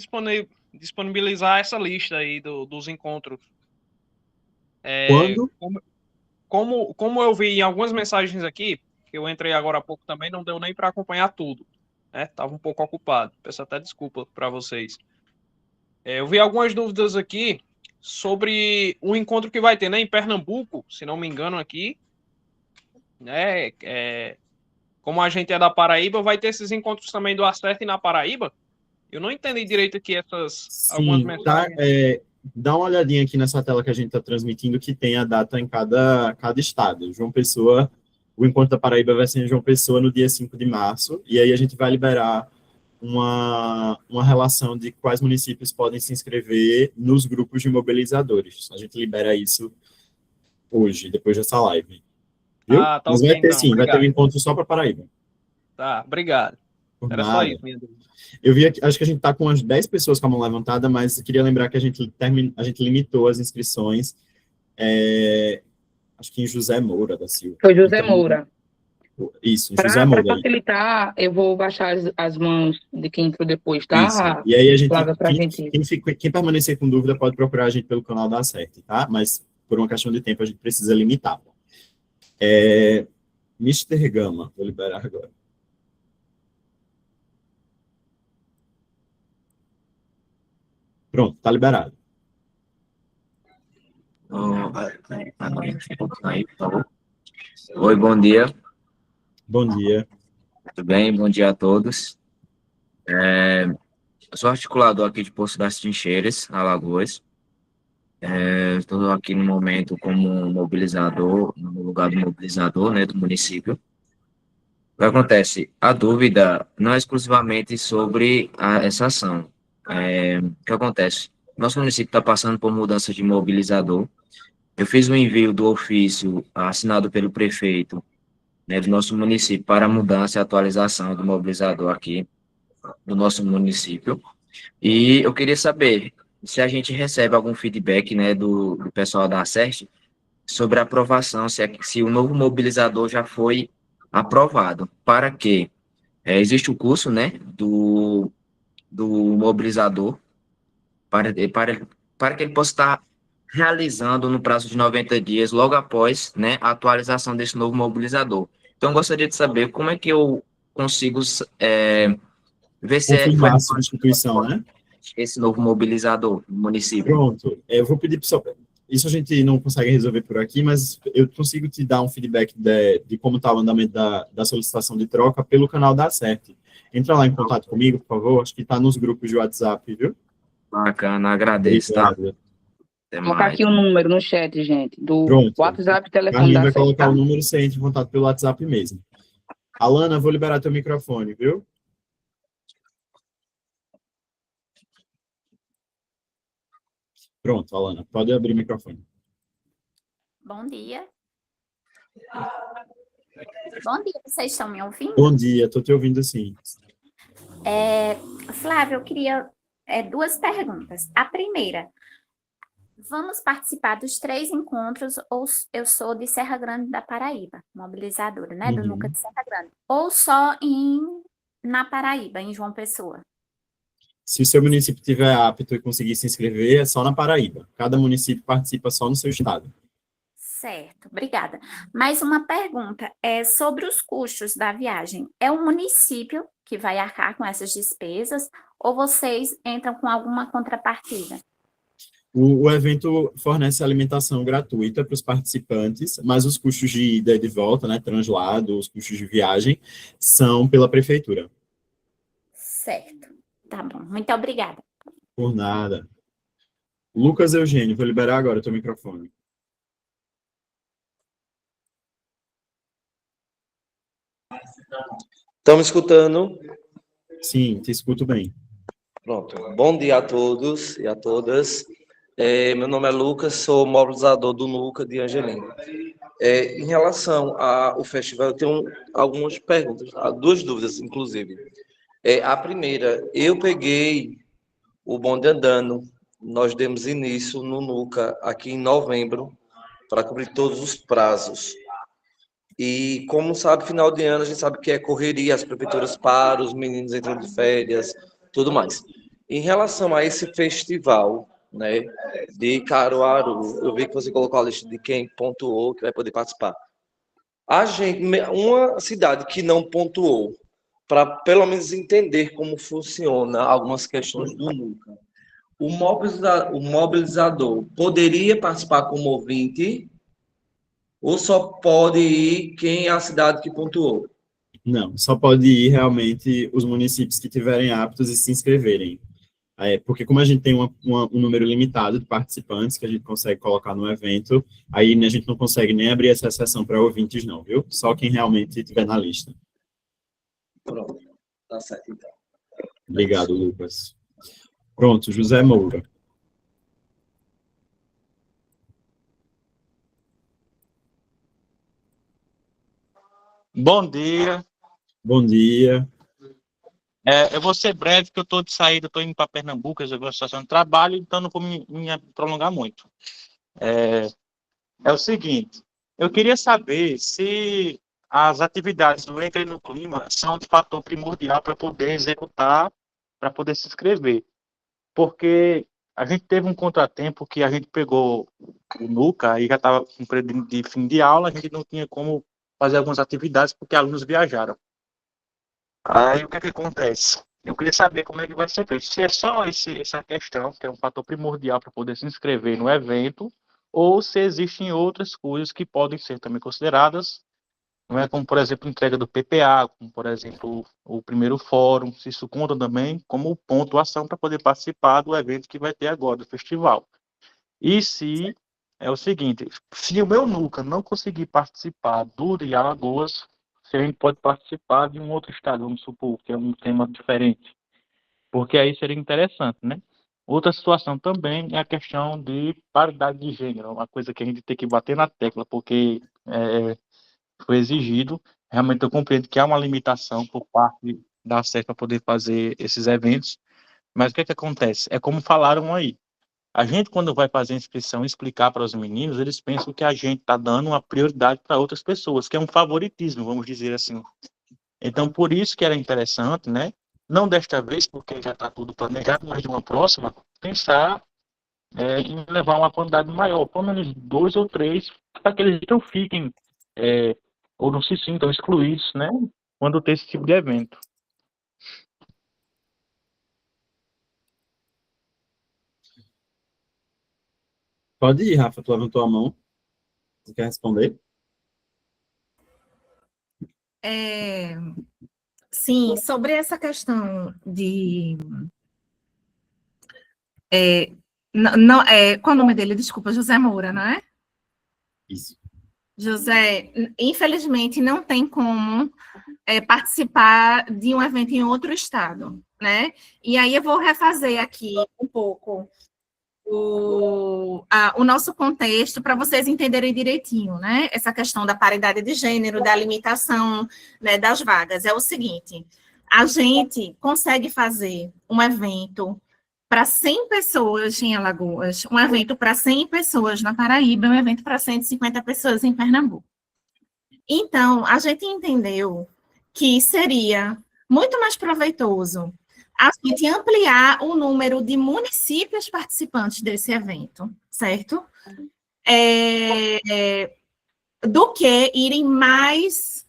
disponibilizar essa lista aí dos encontros. Quando? Como eu vi em algumas mensagens aqui, que eu entrei agora há pouco também, não deu nem para acompanhar tudo, né? Tava um pouco ocupado. Peço até desculpa para vocês. Eu vi algumas dúvidas aqui sobre o encontro que vai ter, né, em Pernambuco, se não me engano aqui, né, como a gente é da Paraíba, vai ter esses encontros também do Acerte na Paraíba. Eu não entendi direito aqui algumas Sim, tá, mensagens. dá uma olhadinha aqui nessa tela que a gente está transmitindo, que tem a data em cada estado. João Pessoa, o encontro da Paraíba vai ser em João Pessoa no dia 5 de março, e aí a gente vai liberar uma relação de quais municípios podem se inscrever nos grupos de mobilizadores. A gente libera isso hoje, depois dessa live. Viu? Tá Mas ok, vai ter então. sim, vai ter um Obrigado. encontro só para Paraíba. Tá, obrigado. Por Era só nada. isso, minha dúvida. Eu vi aqui, acho que a gente está com umas 10 pessoas com a mão levantada, mas eu queria lembrar que a gente limitou as inscrições, acho que em José Moura da Silva. Foi José Então, Moura. isso, em José Para Moura. facilitar, eu vou baixar as mãos de quem entrou depois, tá? Isso. E aí a gente, Flávia, pra gente. quem permanecer com dúvida pode procurar a gente pelo canal da Acerte, tá? Mas por uma questão de tempo a gente precisa limitar. Mr. Gama, vou liberar agora. Pronto, tá liberado. Aí, por favor. Oi, bom dia. Bom dia. Tudo bem? Bom dia a todos. Eu sou articulador aqui de Poço das Trincheiras, Alagoas. Estou aqui no momento como mobilizador, no lugar do mobilizador, né, do município. O que acontece? A dúvida não é exclusivamente sobre essa ação. O que acontece? Nosso município está passando por mudança de mobilizador. Eu fiz um envio do ofício assinado pelo prefeito, né, do nosso município para a mudança e atualização do mobilizador aqui do nosso município. E eu queria saber se a gente recebe algum feedback, né, do pessoal da Acerte sobre a aprovação, se o novo mobilizador já foi aprovado. Para quê? Existe o curso, né, do mobilizador para que ele possa estar realizando no prazo de 90 dias, logo após, né, a atualização desse novo mobilizador. Então, eu gostaria de saber como é que eu consigo ver se Confirmar a substituição, né? esse novo mobilizador no município. Pronto, eu vou pedir para isso a gente não consegue resolver por aqui, mas eu consigo te dar um feedback de como está o andamento da solicitação de troca pelo canal da Acerte. Entra lá em contato comigo, por favor, acho que está nos grupos de WhatsApp, viu? Bacana, agradeço, tá? Obrigado. Até Colocar mais. aqui o número no chat, gente, do Pronto. WhatsApp e telefone Carlinhos da vai Acerte, colocar tá? o número, você entra em contato pelo WhatsApp mesmo. Alana, vou liberar teu microfone, viu? Pronto, Alana, pode abrir o microfone. Bom dia. Bom dia, vocês estão me ouvindo? Bom dia, estou te ouvindo sim. Flávia, eu queria duas perguntas. A primeira, vamos participar dos 3 encontros, ou eu sou de Serra Grande da Paraíba, mobilizadora, né, do NUCA de Serra Grande, ou só na Paraíba, em João Pessoa? Se o seu município estiver apto e conseguir se inscrever, é só na Paraíba. Cada município participa só no seu estado. Certo, obrigada. Mais uma pergunta, sobre os custos da viagem. É o município que vai arcar com essas despesas ou vocês entram com alguma contrapartida? O evento fornece alimentação gratuita para os participantes, mas os custos de ida e de volta, né, translado, os custos de viagem, são pela prefeitura. Certo, tá bom. Muito obrigada. Por nada. Lucas Eugênio, vou liberar agora o teu microfone. Estão me escutando? Sim, te escuto bem. Pronto. Bom dia a todos e a todas. Meu nome é Lucas, sou mobilizador do NUCA de Angelina. Em relação ao festival, eu tenho algumas perguntas, duas dúvidas, inclusive. A primeira, eu peguei o bonde andando, nós demos início no NUCA aqui em novembro, para cobrir todos os prazos. E, como sabe, final de ano, a gente sabe que é correria, as prefeituras param, os meninos entram de férias, tudo mais. Em relação a esse festival, né, de Caruaru, eu vi que você colocou a lista de quem pontuou, que vai poder participar. Uma cidade que não pontuou, para pelo menos entender como funciona algumas questões do NUCA, o mobilizador poderia participar como ouvinte ou só pode ir quem é a cidade que pontuou? Não, só pode ir realmente os municípios que tiverem aptos e se inscreverem. Porque como a gente tem um número limitado de participantes que a gente consegue colocar no evento, aí a gente não consegue nem abrir essa sessão para ouvintes não, viu? Só quem realmente estiver na lista. Pronto, tá certo então. Obrigado, Lucas. Pronto, José Moura. Bom dia. Bom dia. Eu vou ser breve, porque eu estou de saída, estou indo para Pernambuco, resolver a situação de trabalho, então não vou me prolongar muito. É o seguinte, eu queria saber se as atividades do Entre no Clima são de fator primordial para poder executar, para poder se inscrever. Porque a gente teve um contratempo que a gente pegou o NUCA e já estava com período de fim de aula, a gente não tinha como fazer algumas atividades porque alunos viajaram. Aí o que é que acontece? Eu queria saber como é que vai ser feito. Se é só essa questão, que é um fator primordial para poder se inscrever no evento, ou se existem outras coisas que podem ser também consideradas, não é, como, por exemplo, entrega do PPA, como, por exemplo, o primeiro fórum, se isso conta também como pontuação para poder participar do evento que vai ter agora, do festival. E se é o seguinte, se o meu NUCA não conseguir participar do de Alagoas, se a gente pode participar de um outro estado, vamos supor, que é um tema diferente. Porque aí seria interessante, né? Outra situação também é a questão de paridade de gênero, uma coisa que a gente tem que bater na tecla, porque foi exigido. Realmente eu compreendo que há uma limitação por parte da SES para poder fazer esses eventos, mas o que é que acontece? É como falaram aí. A gente, quando vai fazer a inscrição e explicar para os meninos, eles pensam que a gente está dando uma prioridade para outras pessoas, que é um favoritismo, vamos dizer assim. Então, por isso que era interessante, né? Não desta vez, porque já está tudo planejado, mas de uma próxima, pensar em levar uma quantidade maior, pelo menos 2 ou 3, para que eles não fiquem ou não se sintam excluídos, né? Quando tem esse tipo de evento. Pode ir, Rafa, tu levantou a mão. Você quer responder? Sim, sobre essa questão de... qual é o nome dele? Desculpa, José Moura, não é? Isso. José, infelizmente não tem como participar de um evento em outro estado, né? E aí eu vou refazer aqui um pouco o nosso contexto para vocês entenderem direitinho, né? Essa questão da paridade de gênero, da limitação, né, das vagas. É o seguinte, a gente consegue fazer um evento para 100 pessoas em Alagoas, um evento para 100 pessoas na Paraíba, um evento para 150 pessoas em Pernambuco. Então, a gente entendeu que seria muito mais proveitoso a gente ampliar o número de municípios participantes desse evento, certo? do que irem mais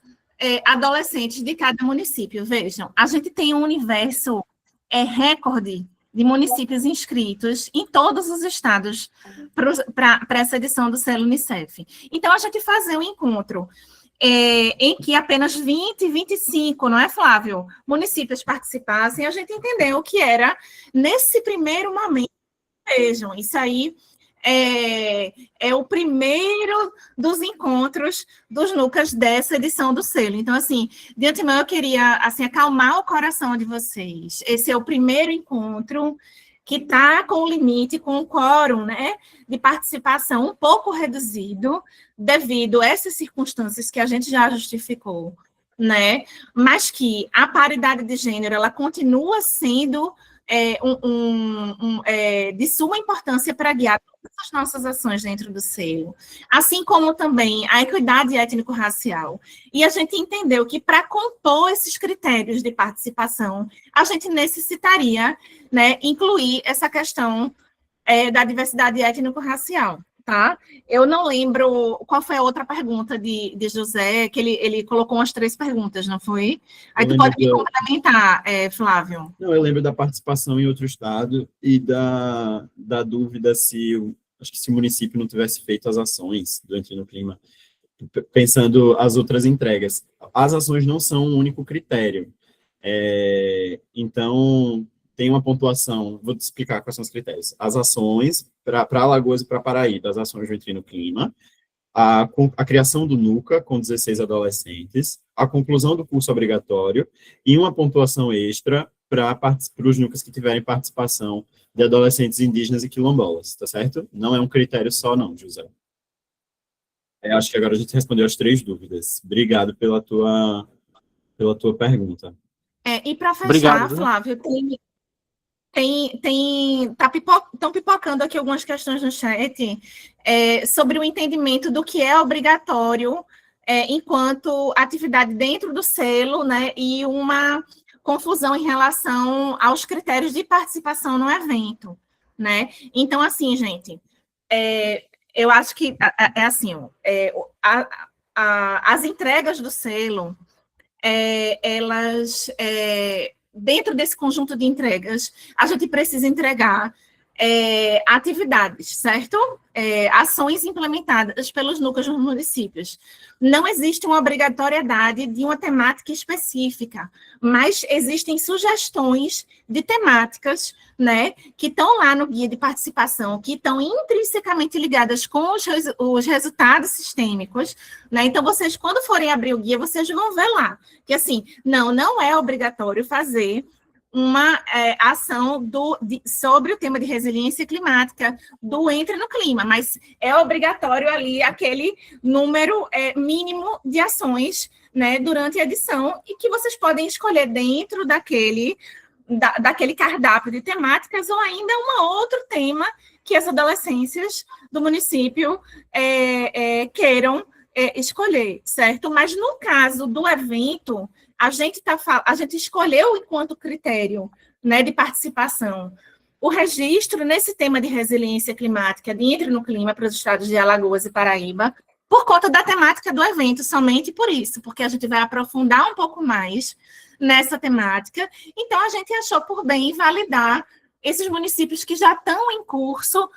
adolescentes de cada município. Vejam, a gente tem um universo recorde de municípios inscritos em todos os estados para essa edição do selo Unicef. Então, a gente fazer um encontro em que apenas 20, 25, não é, Flávio, municípios participassem, a gente entendeu o que era, nesse primeiro momento. Vejam, isso aí é o primeiro dos encontros dos NUCAS dessa edição do selo. Então, assim, de antemão, eu queria assim, acalmar o coração de vocês. Esse é o primeiro encontro que está com o limite, com o quórum, né, de participação um pouco reduzido, devido a essas circunstâncias que a gente já justificou, né, mas que a paridade de gênero, ela continua sendo de suma importância para guiar todas as nossas ações dentro do selo, assim como também a equidade étnico-racial. E a gente entendeu que para compor esses critérios de participação, a gente necessitaria, né, incluir essa questão da diversidade étnico-racial. Tá? Eu não lembro qual foi a outra pergunta de José, que ele colocou umas 3 perguntas, não foi? Aí tu pode me complementar, Flávio. Não, eu lembro da participação em outro estado e da dúvida se o município não tivesse feito as ações do Entra no Clima, pensando as outras entregas. As ações não são um único critério. Então, tem uma pontuação, vou te explicar quais são os critérios. As ações, para Alagoas e para Paraíba, as ações do Entra no Clima, a criação do NUCA, com 16 adolescentes, a conclusão do curso obrigatório e uma pontuação extra para os NUCAs que tiverem participação de adolescentes indígenas e quilombolas, tá certo? Não é um critério só, não, José. Acho que agora a gente respondeu as 3 dúvidas. Obrigado pela tua pergunta. E para fechar, Obrigado, Flávio, estão pipocando aqui algumas questões no chat sobre o entendimento do que é obrigatório enquanto atividade dentro do selo, né, e uma confusão em relação aos critérios de participação no evento, né? Então, assim, gente, eu acho que assim, as entregas do selo, elas dentro desse conjunto de entregas, a gente precisa entregar atividades, certo? Ações implementadas pelos NUCAs nos municípios. Não existe uma obrigatoriedade de uma temática específica, mas existem sugestões de temáticas, né, que estão lá no guia de participação, que estão intrinsecamente ligadas com os resultados sistêmicos, né? Então, vocês, quando forem abrir o guia, vocês vão ver lá, que assim, não é obrigatório fazer uma ação sobre o tema de resiliência climática do Entra no Clima, mas é obrigatório ali aquele número mínimo de ações, né, durante a edição, e que vocês podem escolher dentro daquele cardápio de temáticas ou ainda um outro tema que as adolescências do município queiram escolher, certo? Mas no caso do evento, a gente escolheu enquanto critério, né, de participação o registro nesse tema de resiliência climática de Entra no Clima para os estados de Alagoas e Paraíba, por conta da temática do evento, somente por isso, porque a gente vai aprofundar um pouco mais nessa temática. Então, a gente achou por bem validar esses municípios que já estão em curso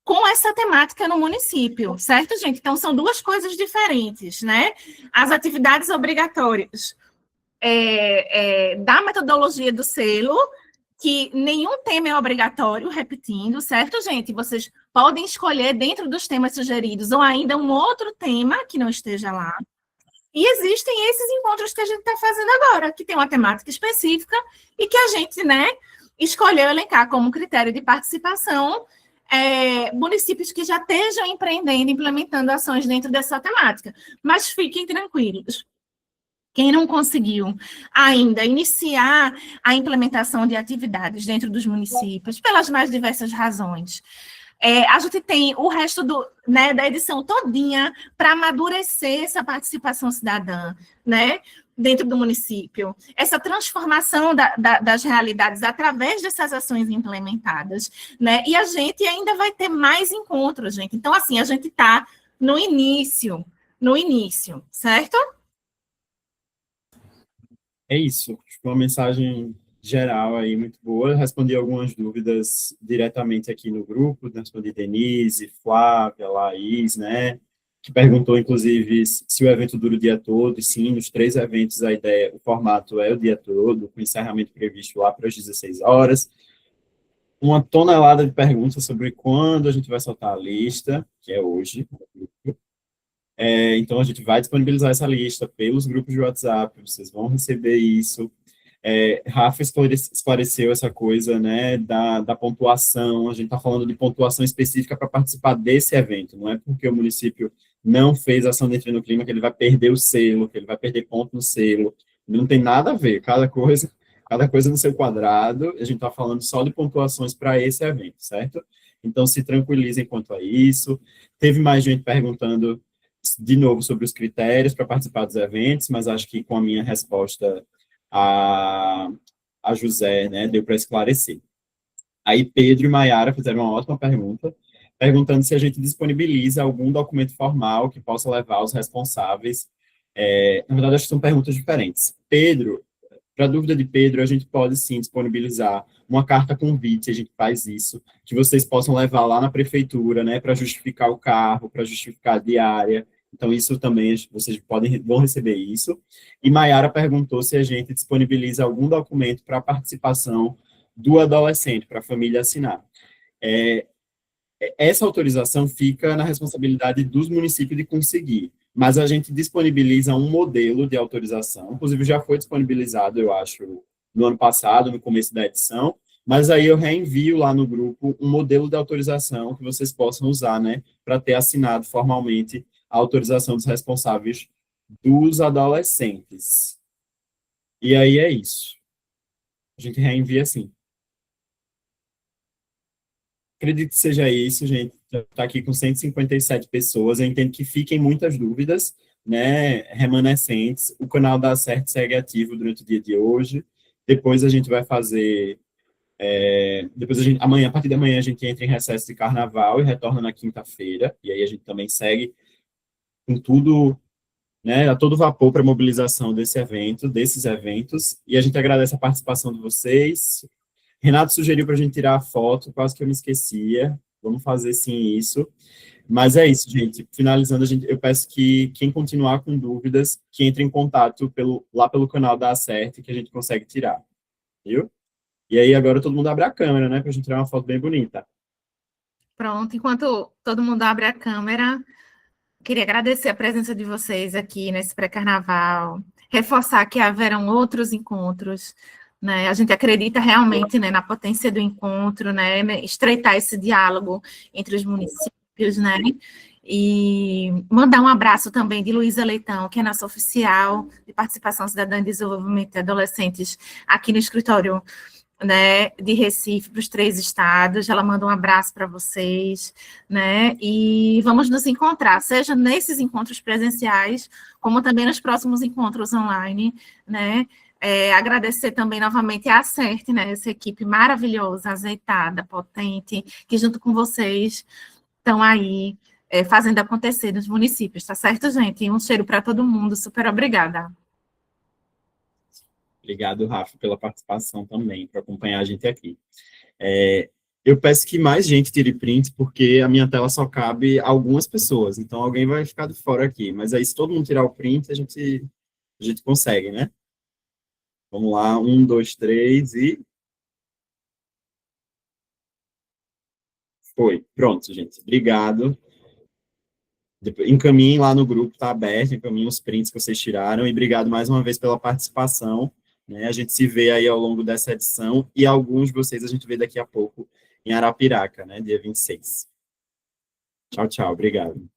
com essa temática no município, certo, gente? Então, são 2 coisas diferentes, né? As atividades obrigatórias da metodologia do selo, que nenhum tema é obrigatório, repetindo, certo, gente? Vocês podem escolher dentro dos temas sugeridos ou ainda um outro tema que não esteja lá. E existem esses encontros que a gente está fazendo agora, que tem uma temática específica e que a gente, né, escolheu elencar como critério de participação municípios que já estejam empreendendo, implementando ações dentro dessa temática. Mas fiquem tranquilos. Quem não conseguiu ainda iniciar a implementação de atividades dentro dos municípios, pelas mais diversas razões, a gente tem o resto da edição todinha para amadurecer essa participação cidadã, né? dentro do município, essa transformação das realidades através dessas ações implementadas, né? E a gente ainda vai ter mais encontros, gente. Então, assim, a gente está no início, certo? É isso. Uma mensagem geral aí muito boa. Eu respondi algumas dúvidas diretamente aqui no grupo, respondi Denise, Flávia, Laís, né? Que perguntou, inclusive, se o evento dura o dia todo, e sim, nos 3 eventos a ideia, o formato é o dia todo, com encerramento previsto lá para as 16 horas. Uma tonelada de perguntas sobre quando a gente vai soltar a lista, que é hoje. Então, a gente vai disponibilizar essa lista pelos grupos de WhatsApp, vocês vão receber isso. Rafa esclareceu essa coisa, né, da pontuação, a gente está falando de pontuação específica para participar desse evento, não é porque o município não fez ação dentro do clima que ele vai perder o selo, que ele vai perder ponto no selo, não tem nada a ver, cada coisa no seu quadrado, a gente está falando só de pontuações para esse evento, certo? Então, se tranquilizem quanto a isso. Teve mais gente perguntando, de novo, sobre os critérios para participar dos eventos, mas acho que com a minha resposta a José, né, deu para esclarecer. Aí Pedro e Maiara fizeram uma ótima pergunta, perguntando se a gente disponibiliza algum documento formal que possa levar os responsáveis. Na verdade, acho que são perguntas diferentes. Pedro, para a dúvida de Pedro, a gente pode sim disponibilizar uma carta convite, a gente faz isso, que vocês possam levar lá na prefeitura, né, para justificar o carro, para justificar a diária. Então, isso também, vocês vão receber isso. E Maiara perguntou se a gente disponibiliza algum documento para a participação do adolescente, para a família assinar. Essa autorização fica na responsabilidade dos municípios de conseguir, mas a gente disponibiliza um modelo de autorização, inclusive já foi disponibilizado, eu acho, no ano passado, no começo da edição, mas aí eu reenvio lá no grupo um modelo de autorização que vocês possam usar, né, para ter assinado formalmente a autorização dos responsáveis dos adolescentes. E aí é isso. A gente reenvia assim. Acredito que seja isso, gente. Está aqui com 157 pessoas. Eu entendo que fiquem muitas dúvidas, né, remanescentes. O canal da Acerte segue ativo durante o dia de hoje. Depois a gente vai fazer... a partir de amanhã, a gente entra em recesso de carnaval e retorna na quinta-feira. E aí a gente também segue com tudo, né, a todo vapor para a mobilização desses eventos. E a gente agradece a participação de vocês. Renato sugeriu para a gente tirar a foto, quase que eu me esquecia. Vamos fazer sim isso. Mas é isso, gente. Finalizando, eu peço que quem continuar com dúvidas, que entre em contato lá pelo canal da Acerte, que a gente consegue tirar. Viu? E aí agora todo mundo abre a câmera, né, para a gente tirar uma foto bem bonita. Pronto, enquanto todo mundo abre a câmera, queria agradecer a presença de vocês aqui nesse pré-carnaval, reforçar que haverão outros encontros, né? A gente acredita realmente, né, na potência do encontro, né, estreitar esse diálogo entre os municípios, né, e mandar um abraço também de Luísa Leitão, que é nossa oficial de participação cidadã e desenvolvimento de adolescentes aqui no escritório, né, de Recife, para os 3 estados. Ela manda um abraço para vocês, né, e vamos nos encontrar, seja nesses encontros presenciais, como também nos próximos encontros online, né. Agradecer também novamente a Acerte, né, essa equipe maravilhosa, azeitada, potente, que junto com vocês estão aí fazendo acontecer nos municípios, tá certo, gente? Um cheiro para todo mundo, super obrigada. Obrigado, Rafa, pela participação também, por acompanhar a gente aqui. Eu peço que mais gente tire print, porque a minha tela só cabe algumas pessoas, então alguém vai ficar de fora aqui, mas aí se todo mundo tirar o print, a gente consegue, né? Vamos lá, 1, 2, 3 e... Foi. Pronto, gente. Obrigado. Encaminhem lá no grupo, está aberto, encaminhem os prints que vocês tiraram, e obrigado mais uma vez pela participação, né? A gente se vê aí ao longo dessa edição, e alguns de vocês a gente vê daqui a pouco em Arapiraca, né? Dia 26. Tchau, tchau. Obrigado.